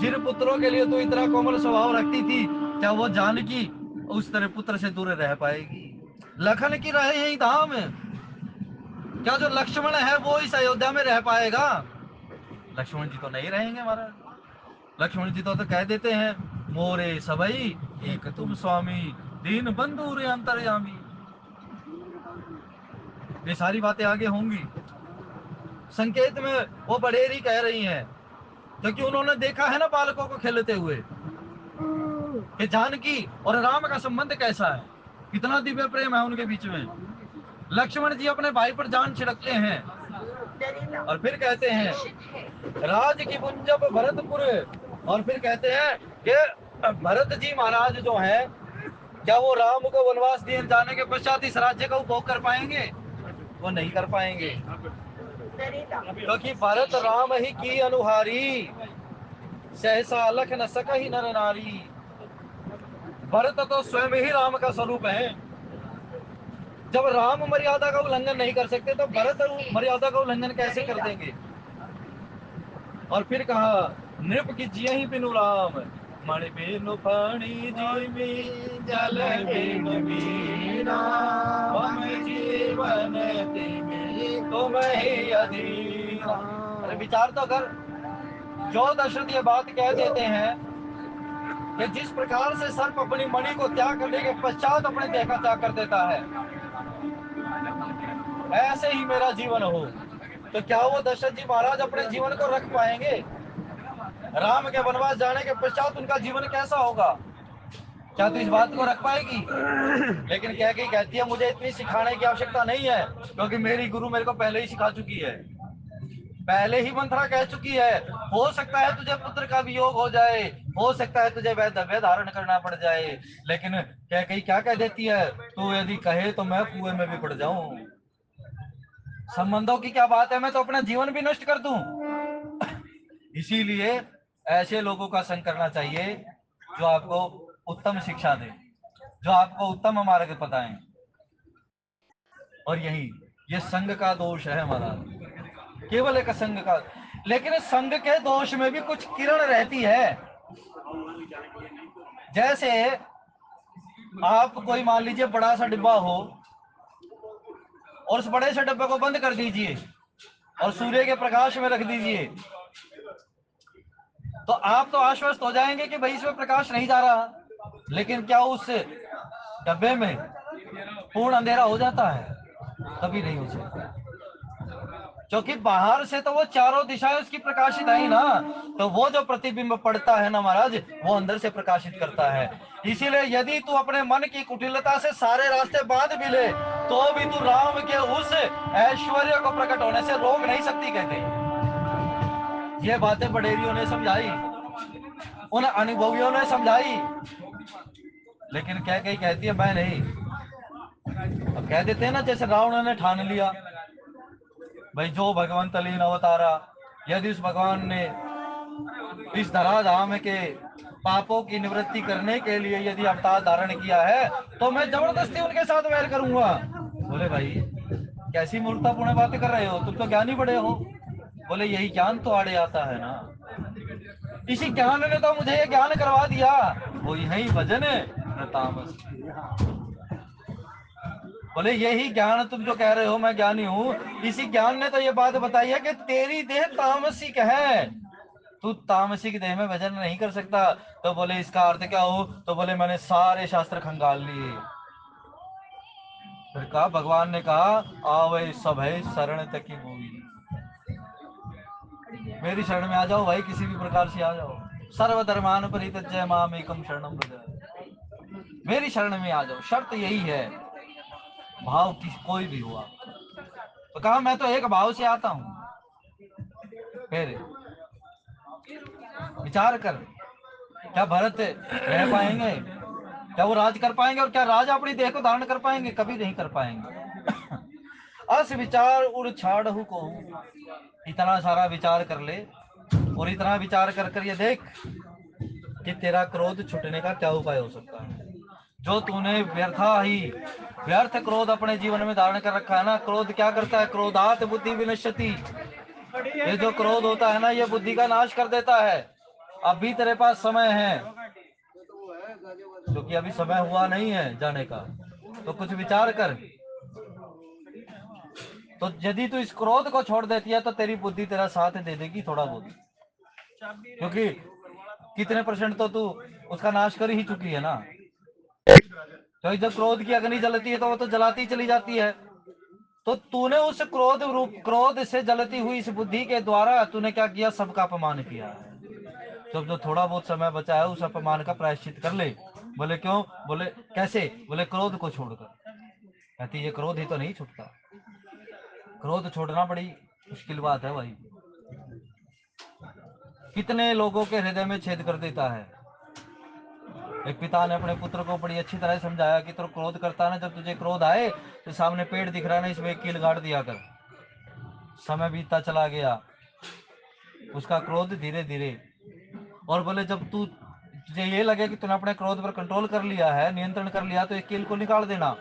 जिन पुत्रों के लिए तू इतना कोमल स्वभाव रखती थी, क्या वो जानकी उस तरह पुत्र से दूर रह पाएगी? लखन की रहे यही धाम, क्या जो लक्ष्मण है वो इस अयोध्या में रह पाएगा? लक्ष्मण जी तो नहीं रहेंगे महाराज। लक्ष्मण जी तो कह देते हैं मोरे सबई एक तुम स्वामी, दीन बंधु रे अंतर्यामी। ये सारी बातें आगे होंगी। संकेत में वो बड़ेरी कह रही हैं, क्योंकि उन्होंने देखा है ना बालकों को खेलते हुए कि जानकी और राम का संबंध कैसा है, कितना दिव्य प्रेम है उनके बीच में। लक्ष्मण जी अपने भाई पर जान छिड़कते हैं और फिर कहते हैं राज की पुंजब भरतपुर, और फिर कहते हैं कि भरत जी महाराज जो हैं, क्या वो राम को वनवास दिए जाने के पश्चात इस राज्य का उपभोग कर पाएंगे? वो नहीं कर पाएंगे, क्योंकि भरत राम ही की अनुहारी, सहसा लख न सकहि नर नारी। भरत तो स्वयं ही राम का स्वरूप है। जब राम मर्यादा का उल्लंघन नहीं कर सकते तो भरत मर्यादा का उल्लंघन कैसे कर देंगे? और फिर कहा नृप की जियहि बिनु राम, मणि बिनु फणी जीवी, जल बिनु मीरा, मम जीवन तिमिर तुम ही अधीरा। अरे विचार तो कर, जो दशरथ ये बात कह देते हैं कि जिस प्रकार से सर्प अपनी मणि को त्याग करने के पश्चात अपने देह का त्याग कर देता है, ऐसे ही मेरा जीवन हो, तो क्या वो दशरथ जी महाराज अपने जीवन को रख पाएंगे? राम के वनवास जाने के पश्चात उनका जीवन कैसा होगा? क्या तू इस बात को रख पाएगी? लेकिन कैकेयी कहती है मुझे इतनी सिखाने की आवश्यकता नहीं है, क्योंकि मेरी गुरु मेरे को पहले ही सिखा चुकी है, पहले ही मंत्रा कह चुकी है। हो सकता है तुझे पुत्र का वियोग हो जाए, हो सकता है तुझे वैधव्य धारण करना पड़ जाए, लेकिन कैकेयी क्या कह देती है, तू यदि कहे तो मैं कुएं में भी पड़ जाऊं। संबंधों की क्या बात है, मैं तो अपना जीवन भी नष्ट कर दूं। इसीलिए ऐसे लोगों का संग करना चाहिए जो आपको उत्तम शिक्षा दे, जो आपको उत्तम मार्ग बताएं। और यही ये संग का दोष है महाराज, केवल एक संग का। लेकिन संग के दोष में भी कुछ किरण रहती है। जैसे आप कोई मान लीजिए बड़ा सा डिब्बा हो और उस बड़े से डिब्बे को बंद कर दीजिए और सूर्य के प्रकाश में रख दीजिए, तो आप तो आश्वस्त हो जाएंगे कि भाई इसमें प्रकाश नहीं जा रहा। लेकिन क्या उस डब्बे में पूर्ण अंधेरा हो जाता है? कभी नहीं हो सकता, क्योंकि बाहर से तो वो चारों दिशाएं उसकी प्रकाशित आई ना। तो वो जो प्रतिबिंब पड़ता है ना महाराज, वो अंदर से प्रकाशित करता है। इसीलिए यदि तू अपने मन की कुटिलता से सारे रास्ते बांध भी ले, तो भी तू राम के उस ऐश्वर्य को प्रकट होने से रोक नहीं सकती। कहते ये बातें बडेरियों ने समझाई, उन अनुभवियों ने समझाई, लेकिन कह कही कहती है मैं नहीं। अब कह देते हैं ना, जैसे रावण ने ठान लिया भाई जो भगवान तलीन अवतारा, यदि उस भगवान ने इस धराधाम के पापों की निवृत्ति करने के लिए यदि अवतार धारण किया है, तो मैं जबरदस्ती उनके साथ वैर करूंगा। बोले भाई कैसी मूर्खतापूर्ण बातें कर रहे हो, तुम तो ज्ञानी बड़े हो। बोले यही ज्ञान तो आड़े आता है ना, इसी ज्ञान ने तो मुझे ये ज्ञान करवा दिया। वो यही भजन न तामस। बोले यही ज्ञान तुम जो कह रहे हो मैं ज्ञानी हूं, इसी ज्ञान ने तो ये बात बताई है कि तेरी देह तामसिक है, तू तामसिक देह में भजन नहीं कर सकता। तो बोले इसका अर्थ क्या हो? तो बोले मैंने सारे शास्त्र खंगाल लिए। फिर कहा, भगवान ने कहा आवे सब है शरण तक की भूमि, मेरी शरण में आ जाओ भाई, किसी भी प्रकार से आ जाओ। सर्वधर्मान परित्यज्य माम एकम शरणम व्रज, मेरी शरण में आ जाओ। शर्त यही है, भाव किस कोई भी हुआ। तो कहा मैं तो एक भाव से आता हूं। फिर विचार कर, क्या भरत रह पाएंगे? क्या वो राज कर पाएंगे? और क्या राजा अपनी देह को धारण कर पाएंगे? कभी नहीं कर पाएंगे। अस विचार उड़ छाड़हु को, इतना सारा विचार कर ले, और इतना विचार कर कर ये देख कि तेरा क्रोध छुटने का क्या उपाय हो सकता है। जो तूने व्यर्थ क्रोध अपने जीवन में धारण कर रखा है ना, क्रोध क्या करता है? क्रोधात बुद्धि विनश्यति। ये जो क्रोध होता है ना, ये बुद्धि का नाश कर देता है। अभी तेरे पास समय है, क्योंकि अभी समय हुआ नहीं है जाने का, तो कुछ विचार कर। तो यदि तू इस क्रोध को छोड़ देती है तो तेरी बुद्धि तेरा साथ दे देगी थोड़ा बहुत, क्योंकि कितने % तो तू उसका नाश कर ही चुकी है ना। तो जब क्रोध की अग्नि जलती है तो वो तो जलाती चली जाती है। तो तूने उस क्रोध से जलती हुई इस बुद्धि के द्वारा तूने क्या किया? सबका अपमान किया है। तो जो थोड़ा बहुत समय बचा है उस अपमान का प्रायश्चित कर ले। बोले क्यों? बोले कैसे? बोले क्रोध को छोड़कर। कहती ये क्रोध ही तो नहीं छूटता, क्रोध छोड़ना बड़ी मुश्किल बात है भाई। कितने लोगों के हृदय में छेद कर देता है। एक पिता ने अपने पुत्र को बड़ी अच्छी तरह समझाया कि तू क्रोध करता है ना, जब तुझे क्रोध आए तो सामने पेड़ दिख रहा है ना, इसमें एक कील गाड़ दिया कर। समय बीतता चला गया, उसका क्रोध धीरे धीरे, और बोले जब तू तुझे ये लगे कि तूने अपने क्रोध पर कंट्रोल कर लिया है, नियंत्रण कर लिया, तो एक कील को निकाल देना।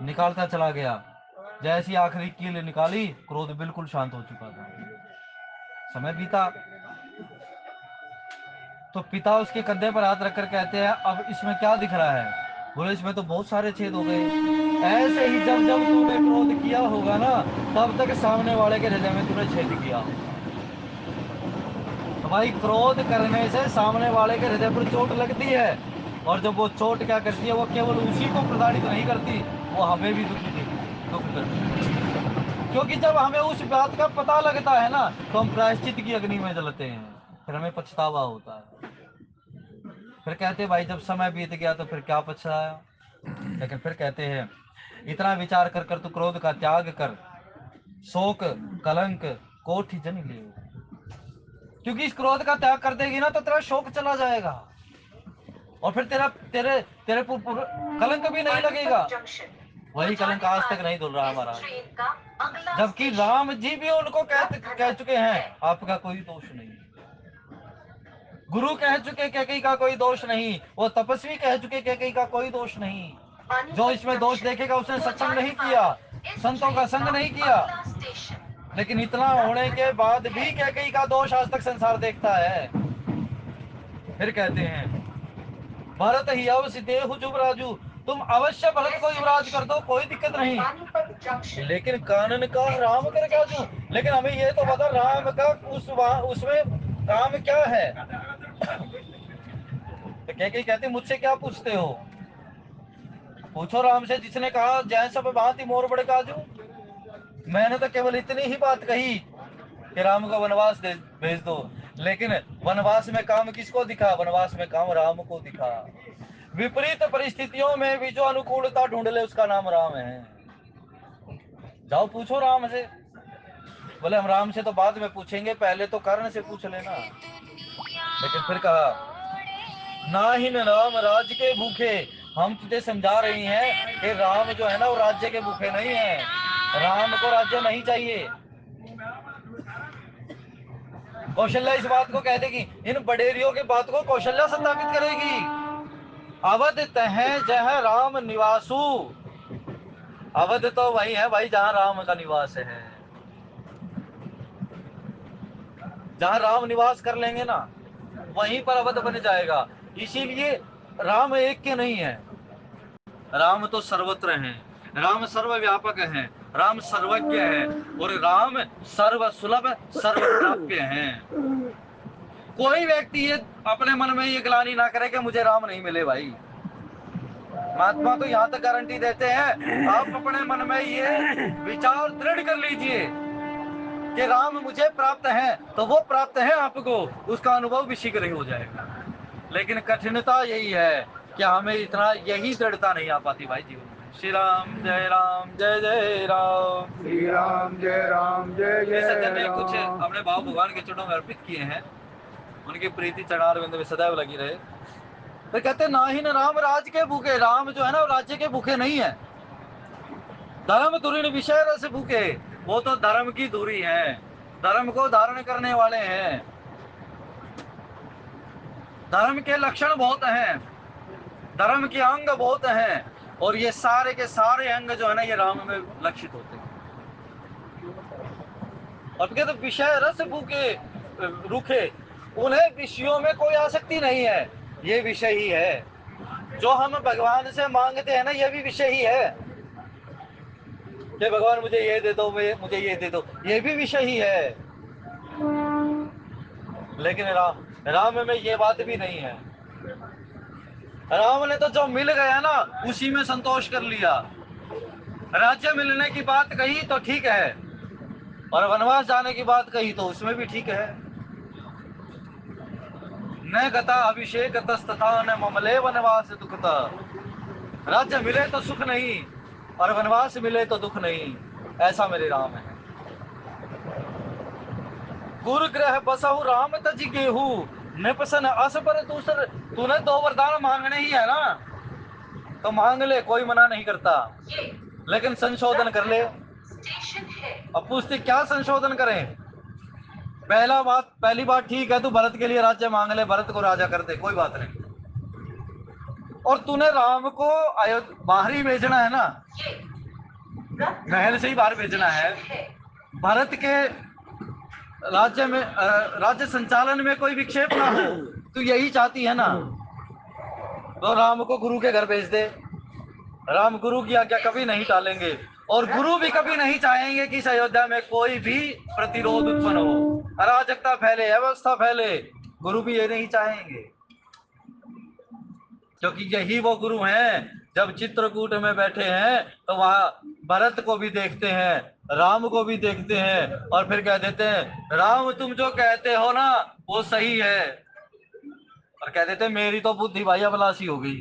निकालता चला गया, जैसी आखिरी कील निकाली क्रोध बिल्कुल शांत हो चुका था। समय बीता तो पिता उसके कंधे पर हाथ रखकर कहते हैं अब इसमें क्या दिख रहा है? बोले इसमें तो बहुत सारे छेद हो गए। ऐसे ही जब जब तूने क्रोध किया होगा ना, तब तक सामने वाले के हृदय में तूने छेद किया। तो भाई क्रोध करने से सामने वाले के हृदय पर चोट लगती है, और जब वो चोट क्या करती है, वो केवल उसी को प्रताड़ित नहीं करती, वो हमें भी दुख करती है। क्योंकि जब हमें उस बात का पता लगता है ना, तो हम प्रायश्चित की अग्नि में जलते हैं, फिर हमें पछतावा होता है। फिर कहते हैं भाई जब समय बीत गया तो फिर क्या पछताया। लेकिन फिर कहते हैं इतना विचार कर कर तू क्रोध का त्याग कर, शोक कलंक कोठि जन ले, क्योंकि इस क्रोध का त्याग कर देगी ना तो तेरा शोक चला जाएगा, और फिर तेरा तेरे तेरे कलंक भी नहीं लगेगा। वही कलंक आज तक नहीं धुल रहा हमारा, जबकि राम जी भी उनको कह चुके हैं आपका कोई दोष नहीं। गुरु कह चुके कैकेयी का कोई दोष नहीं, वो तपस्वी कह चुके कैकेयी का कोई दोष नहीं। जो इसमें दोष देखेगा उसने सत्संग नहीं किया, संतों का संग नहीं किया। लेकिन इतना होने के बाद भी कैकेयी का दोष आज तक संसार देखता है। फिर कहते हैं भरत ही अवश्य देहु युवराजू, तुम अवश्य भरत को युवराज कर दो, कोई दिक्कत नहीं। लेकिन कानन का राम कर काजू, लेकिन हमें ये तो पता राम का उसमें काम क्या है। तो कैकेयी कहती मुझसे क्या पूछते हो, पूछो राम से जिसने कहा जय सब भांति मोर बड़े काजू। मैंने तो केवल इतनी ही बात कही कि राम को वनवास भेज दो, लेकिन वनवास में काम किसको दिखा, वनवास में काम राम को दिखा। विपरीत परिस्थितियों में भी जो अनुकूलता ढूंढ ले उसका नाम राम है। जाओ पूछो राम से। बोले हम राम से तो बाद में पूछेंगे, पहले तो कर्ण से पूछ लेना। लेकिन फिर कहा ना ही न राम राज्य के भूखे, हम तुझे समझा रही हैं कि राम जो है ना वो राज्य के भूखे नहीं है, राम को राज्य नहीं चाहिए। कौशल्या इस बात को कह देगी, इन बडेरियों के बात को कौशल्या सत्यापित करेगी। अवध तह जह राम निवासु, अवध तो वही है भाई जहां राम का निवास है। जहां राम निवास कर लेंगे ना वहीं पर अवध बन जाएगा। इसीलिए राम एक के नहीं है, राम तो सर्वत्र हैं, राम सर्वव्यापक है, राम सर्वज्ञ है और राम सर्व सुलभ सर्व प्राप्य है। कोई व्यक्ति ये अपने मन में ये ग्लानि ना करे कि मुझे राम नहीं मिले। भाई महात्मा तो यहाँ तक गारंटी देते हैं, आप अपने मन में ये विचार दृढ़ कर लीजिए कि राम मुझे प्राप्त है, तो वो प्राप्त है आपको, उसका अनुभव भी शीघ्र ही हो जाएगा। लेकिन कठिनता यही है कि हमें इतना यही दृढ़ता नहीं आ पाती भाई जीवन में। श्री राम जय जय राम,
श्री राम जय जय
सज्जन ने कुछ
राम।
अपने भाव भगवान के चरणों में अर्पित किए हैं, उनकी प्रीति चरणार बिंद में सदैव लगी रहे। तो कहते ना ही न राम राज के भूखे, राम जो है ना राज्य के भूखे नहीं है। धर्म धुरी विषय रस भूखे, वो तो धर्म की धुरी है, धर्म को धारण करने वाले हैं। धर्म के लक्षण बहुत हैं, धर्म के अंग बहुत हैं, और ये सारे के सारे अंग जो है ना ये राम में लक्षित होते हैं। अब कहते तो विषय रस भूखे रूखे, उन्हें विषयों में कोई आसक्ति नहीं है, ये विषय ही है। जो हम भगवान से मांगते हैं ना ये भी विषय ही है कि भगवान मुझे ये दे दो, मुझे ये दे दो, ये भी विषय ही है। लेकिन राम में ये बात भी नहीं है। राम ने तो जो मिल गया ना उसी में संतोष कर लिया। राज्य मिलने की बात कही तो ठीक है, और वनवास जाने की बात कही तो उसमें भी ठीक है। न गता अभिषेक तस्तथा न ममले वनवास दुखता, राज्य मिले तो सुख नहीं और वनवास मिले तो दुख नहीं, ऐसा मेरे राम है। गुरु ग्रह बसहु राम तज गेहू, निपसन अस पर दूसर, तूने दो वरदान मांगने ही है ना तो मांग ले, कोई मना नहीं करता, लेकिन संशोधन कर ले। अब पूछते क्या संशोधन करें। पहली बात ठीक है, तू भरत के लिए राज्य मांग ले, भरत को राजा कर दे, कोई बात नहीं। और तूने राम को बाहर ही भेजना है ना, महल से ही बाहर भेजना है। भरत के राज्य में राज्य संचालन में कोई विक्षेप ना हो, तू यही चाहती है ना, तो राम को गुरु के घर भेज दे। राम गुरु की आज्ञा कभी नहीं टालेंगे, और गुरु भी कभी नहीं चाहेंगे कि इस अयोध्या में कोई भी प्रतिरोध उत्पन्न हो, अराजकता फैले, अव्यवस्था फैले, गुरु भी ये नहीं चाहेंगे, क्योंकि यही वो गुरु हैं। जब चित्रकूट में बैठे हैं तो वहां भरत को भी देखते हैं, राम को भी देखते हैं, और फिर कह देते हैं राम तुम जो कहते हो ना वो सही है, और कह देते मेरी तो बुद्धि भाई अबलासी हो गई,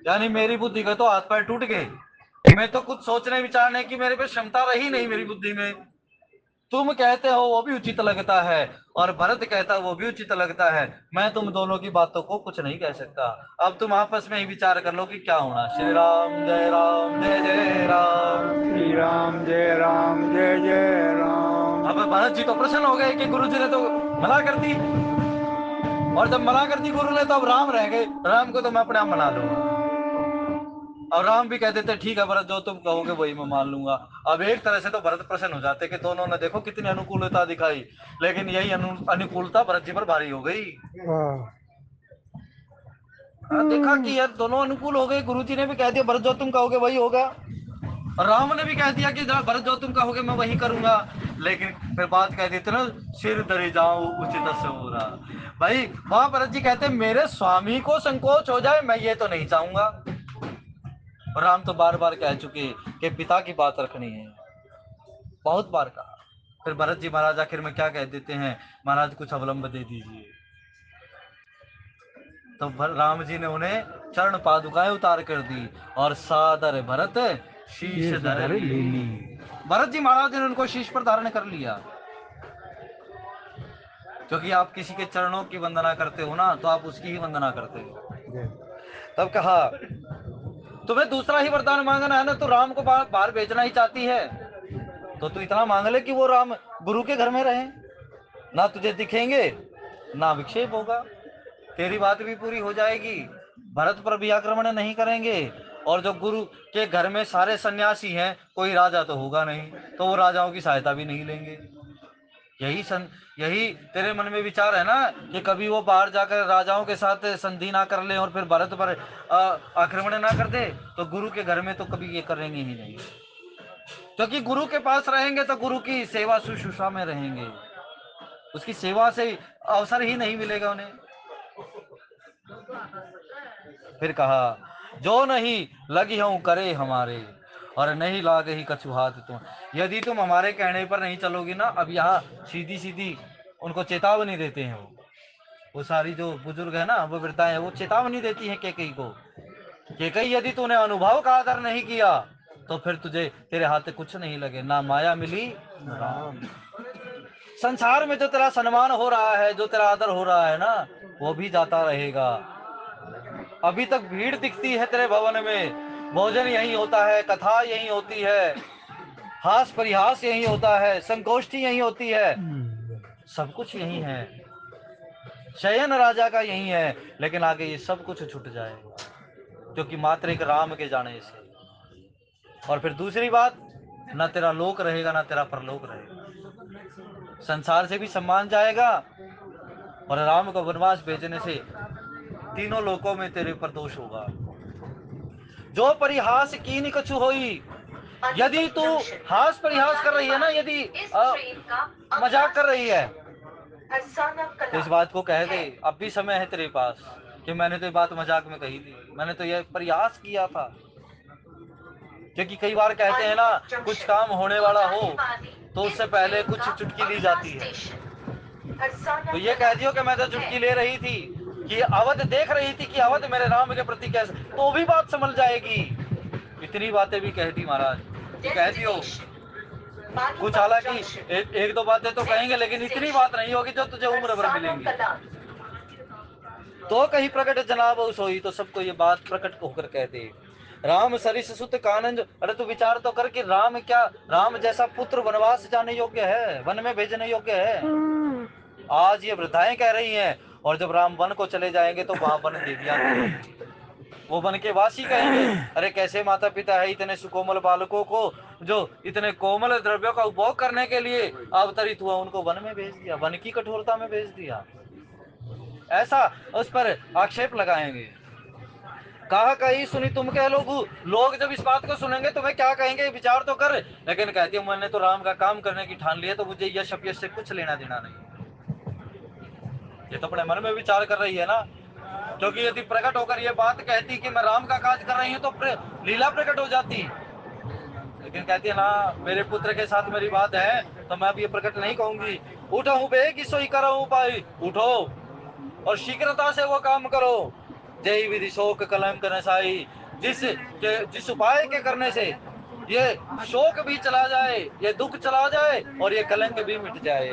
यानी मेरी बुद्धि के तो हाथ पैर टूट गए, मैं तो कुछ सोचने विचारने की मेरे पे क्षमता रही नहीं मेरी बुद्धि में। तुम कहते हो वो भी उचित लगता है, और भरत कहता है वो भी उचित लगता है, मैं तुम दोनों की बातों को कुछ नहीं कह सकता। अब तुम आपस में ही विचार कर लो कि क्या होना। श्री राम जय जय राम,
श्री राम जय राम।
अब भरत जी तो प्रसन्न हो गए कि गुरु जी ने तो भला कर दी। और जब मना कर दी गुरु ने तो अब राम रह गए, राम को तो मैं अपने आप मना लूंगा। और राम भी कह देते ठीक है भरत, जो तुम कहोगे वही मैं मान लूंगा। अब एक तरह से तो भरत प्रसन्न हो जाते कि दोनों ने देखो कितनी अनुकूलता दिखाई, लेकिन यही अनुकूलता भरत जी पर भारी हो गई। देखा कि यार दोनों अनुकूल हो गए, गुरुजी ने भी कह दिया भरत जो तुम कहोगे वही होगा, और राम ने भी कह दिया कि भरत जो तुम कहोगे मैं वही करूंगा। लेकिन फिर बात कह दी थी ना, सिर धरे जाऊं उचित सौरा। भाई वहां भरत जी कहते मेरे स्वामी को संकोच हो जाए मैं ये तो नहीं चाहूंगा। और राम तो बार बार कह चुके कि पिता की बात रखनी है, बहुत बार कहा। फिर भरत जी महाराज आखिर में क्या कह देते हैं, महाराज कुछ अवलंब दे दीजिए। तो राम जी ने उन्हें चरण पादुकाएं उतार कर दी और सादर भरत शीश धर लीनी। भरत जी महाराज ने उनको शीश पर धारण कर लिया। क्योंकि आप किसी के चरणों की वंदना करते हो ना, तो आप उसकी ही वंदना करते हो। तब कहा तुम्हें दूसरा ही वरदान मांगना है ना, तो राम को बाहर भेजना ही चाहती है, तो तू इतना मांग ले कि वो राम गुरु के घर में रहे, ना तुझे दिखेंगे ना विक्षेप होगा, तेरी बात भी पूरी हो जाएगी, भरत पर भी आक्रमण नहीं करेंगे, और जो गुरु के घर में सारे सन्यासी हैं कोई राजा तो होगा नहीं, तो वो राजाओं की सहायता भी नहीं लेंगे। यही तेरे मन में विचार है ना कि कभी वो बाहर जाकर राजाओं के साथ संधि ना कर ले और फिर भरत पर आक्रमण ना कर दे, तो गुरु के घर में तो कभी ये करेंगे ही नहीं, क्योंकि गुरु के पास रहेंगे तो गुरु की सेवा शुश्रूषा में रहेंगे, उसकी सेवा से अवसर ही नहीं मिलेगा उन्हें। फिर कहा जो नहीं लगी हूं करे हमारे, और नहीं लाग ही कछु हाथ तुम, यदि तुम हमारे कहने पर नहीं चलोगी ना। अब यहाँ सीधी सीधी उनको चेतावनी देते हैं, वो सारी जो बुजुर्ग है ना, वो वृद्धाएं हैं, वो चेतावनी देती है कैकेयी को, कैकेयी यदि तूने अनुभव का आदर नहीं किया तो फिर तुझे तेरे हाथ कुछ नहीं लगे, ना माया मिली ना राम। संसार में जो तेरा सम्मान हो रहा है, जो तेरा आदर हो रहा है ना, वो भी जाता रहेगा। अभी तक भीड़ दिखती है तेरे भवन में, भोजन यही होता है, कथा यही होती है, हास परिहास यही होता है, संगोष्ठी यही होती है, सब कुछ यही है, शयन राजा का यही है, लेकिन आगे ये सब कुछ छूट जाएगा, क्योंकि मात्र एक राम के जाने से। और फिर दूसरी बात, ना तेरा लोक रहेगा ना तेरा परलोक रहेगा, संसार से भी सम्मान जाएगा, और राम को वनवास भेजने से तीनों लोकों में तेरे पर दोष होगा। जो परिहास कीनी कछु होई, यदि तू हास परिहास कर रही है ना, यदि मजाक कर रही है, तो इस बात को कह दे अब भी समय है तेरे पास, कि मैंने तो ये बात मजाक में कही थी, मैंने तो ये प्रयास किया था। क्योंकि कई बार कहते हैं ना, कुछ काम होने वाला हो तो उससे पहले कुछ चुटकी ली जाती है, तो ये कह दियो कि मैं तो चुटकी ले रही थी, कि अवध देख रही थी कि अवध मेरे राम के प्रति कैसे, तो भी बात समझ जाएगी। इतनी बातें भी कह दी महाराज, कह दियो कुछ, हालांकि एक दो बातें तो कहेंगे, लेकिन इतनी बात नहीं होगी जो तुझे उम्र भर मिलेंगी। तो कहीं प्रकट जनाब सोई, तो सबको ये बात प्रकट होकर कहते, राम सरिस सुत कानंज। अरे तू विचार तो कर कि राम क्या, राम जैसा पुत्र वनवास जाने योग्य है, वन में भेजने योग्य है? आज ये वृद्धाएं कह रही हैं, और जब राम वन को चले जाएंगे तो वहां वन देवियां कहेंगी, वो वन के वासी कहेंगे, अरे कैसे माता पिता है इतने सुकोमल बालकों को जो इतने कोमल द्रव्यों का उपभोग करने के लिए अवतरित हुआ, उनको वन में भेज दिया, वन की कठोरता में भेज दिया, ऐसा उस पर आक्षेप लगाएंगे। कहा कही सुनी तुम कह लोग जब इस बात को सुनेंगे तो वे क्या कहेंगे, विचार तो कर। लेकिन कहती हूँ मैंने तो राम का काम करने की ठान लिया, तो मुझे यश अपयश से कुछ लेना देना नहीं। ये तो अपने मन में विचार कर रही है ना, क्योंकि यदि प्रकट होकर ये बात कहती कि मैं राम का काज कर रही हूँ तो लीला प्रकट हो जाती, लेकिन कहती है ना मेरे पुत्र के साथ मेरी बात है, तो मैं अब ये प्रकट नहीं कहूंगी। उठो बेगी सोई करो उपाय, उठो और शीघ्रता से वो काम करो, जय विधि शोक कलंक नसाई, जिस उपाय के करने से ये शोक भी चला जाए, ये दुख चला जाए, और ये कलंक भी मिट जाए।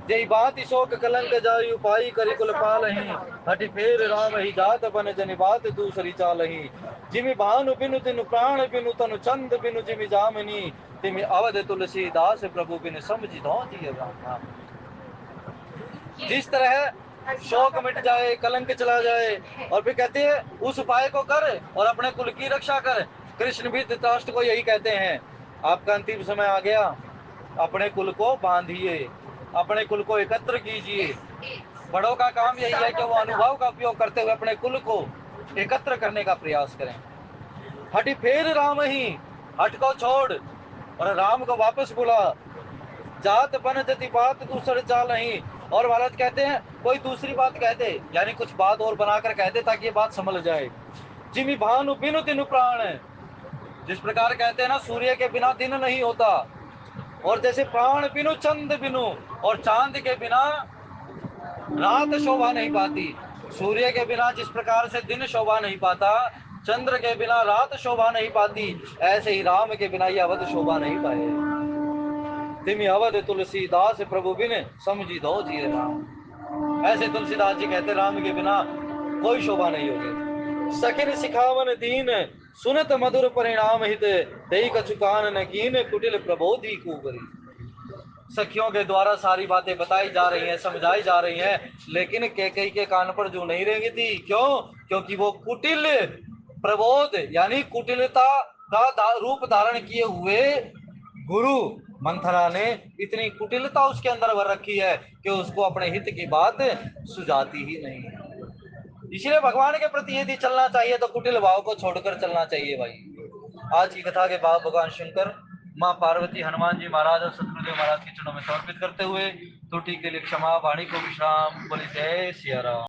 जय बात शोक कलंक जाय उपाय करि कुल पालहि, हटि फेर राम ही जात बन जनि बात दूसरी चालहि। जिमि भानु बिनु तिनु प्राण बिनु तनु चंद बिनु जिमि जामिनी, तिमि अवध तुलसीदास प्रभु बिनु समझि धौ जिय राम। जिस तरह शोक मिट जाए, कलंक चला जाए। और फिर कहते हैं उस उपाय को कर और अपने कुल की रक्षा कर। कृष्ण भी धृतराष्ट्र को यही कहते हैं, आपका अंतिम समय आ गया, अपने कुल को बांधिए, अपने कुल को एकत्र कीजिए। बड़ों का काम यही है कि वो अनुभव का उपयोग करते हुए अपने कुल को एकत्र करने का प्रयास करें। हटि फेर राम ही, हट को छोड़ और राम को वापस बुला। जात बन जति बात दूसरे चाल नहीं। और महाराज कहते हैं कोई दूसरी बात कह दे, यानी कुछ बात और बनाकर कह दे ताकि ये बात समझ जाए। जिमि भानु बिनु तिनु प्राण, जिस प्रकार कहते हैं ना सूर्य के बिना दिन नहीं होता, और जैसे प्राण बिनु चंद बिनु, और चांद के बिना रात शोभा नहीं पाती। सूर्य के बिना जिस प्रकार से दिन शोभा नहीं पाता, चंद्र के बिना रात शोभा नहीं पाती, ऐसे ही राम के बिना ये अवध शोभा नहीं पाए। तिमि अवध तुलसीदास प्रभु बिन समझी दो जी राम। ऐसे तुलसीदास जी कहते राम के बिना कोई शोभा नहीं होगी। सखिन सिखावन दीन, सुनत मधुर परिणाम हित, तेई कछुकान न कीन, कुटिल प्रबोधि कुबरी। सखियों के द्वारा सारी बातें बताई जा रही हैं, समझाई जा रही हैं, लेकिन कैकेयी के कान पर जो नहीं रेंगी थी। क्यों? क्योंकि वो कुटिल प्रबोध यानी कुटिलता का रूप धारण किए हुए गुरु मंथरा ने इतनी कुटिलता उसके अंदर भर रखी है कि उसको अपने हित की बात सुझाती ही नहीं है। इसलिए भगवान के प्रति यदि चलना चाहिए तो कुटिल भाव को छोड़कर चलना चाहिए भाई। आज की कथा के भाव भगवान शंकर, माँ पार्वती, हनुमान जी महाराज और सतगुरुदेव महाराज के चरणों में समर्पित करते हुए त्रुटि के लिए क्षमा, वाणी को विश्राम। बोली जय सिया राम।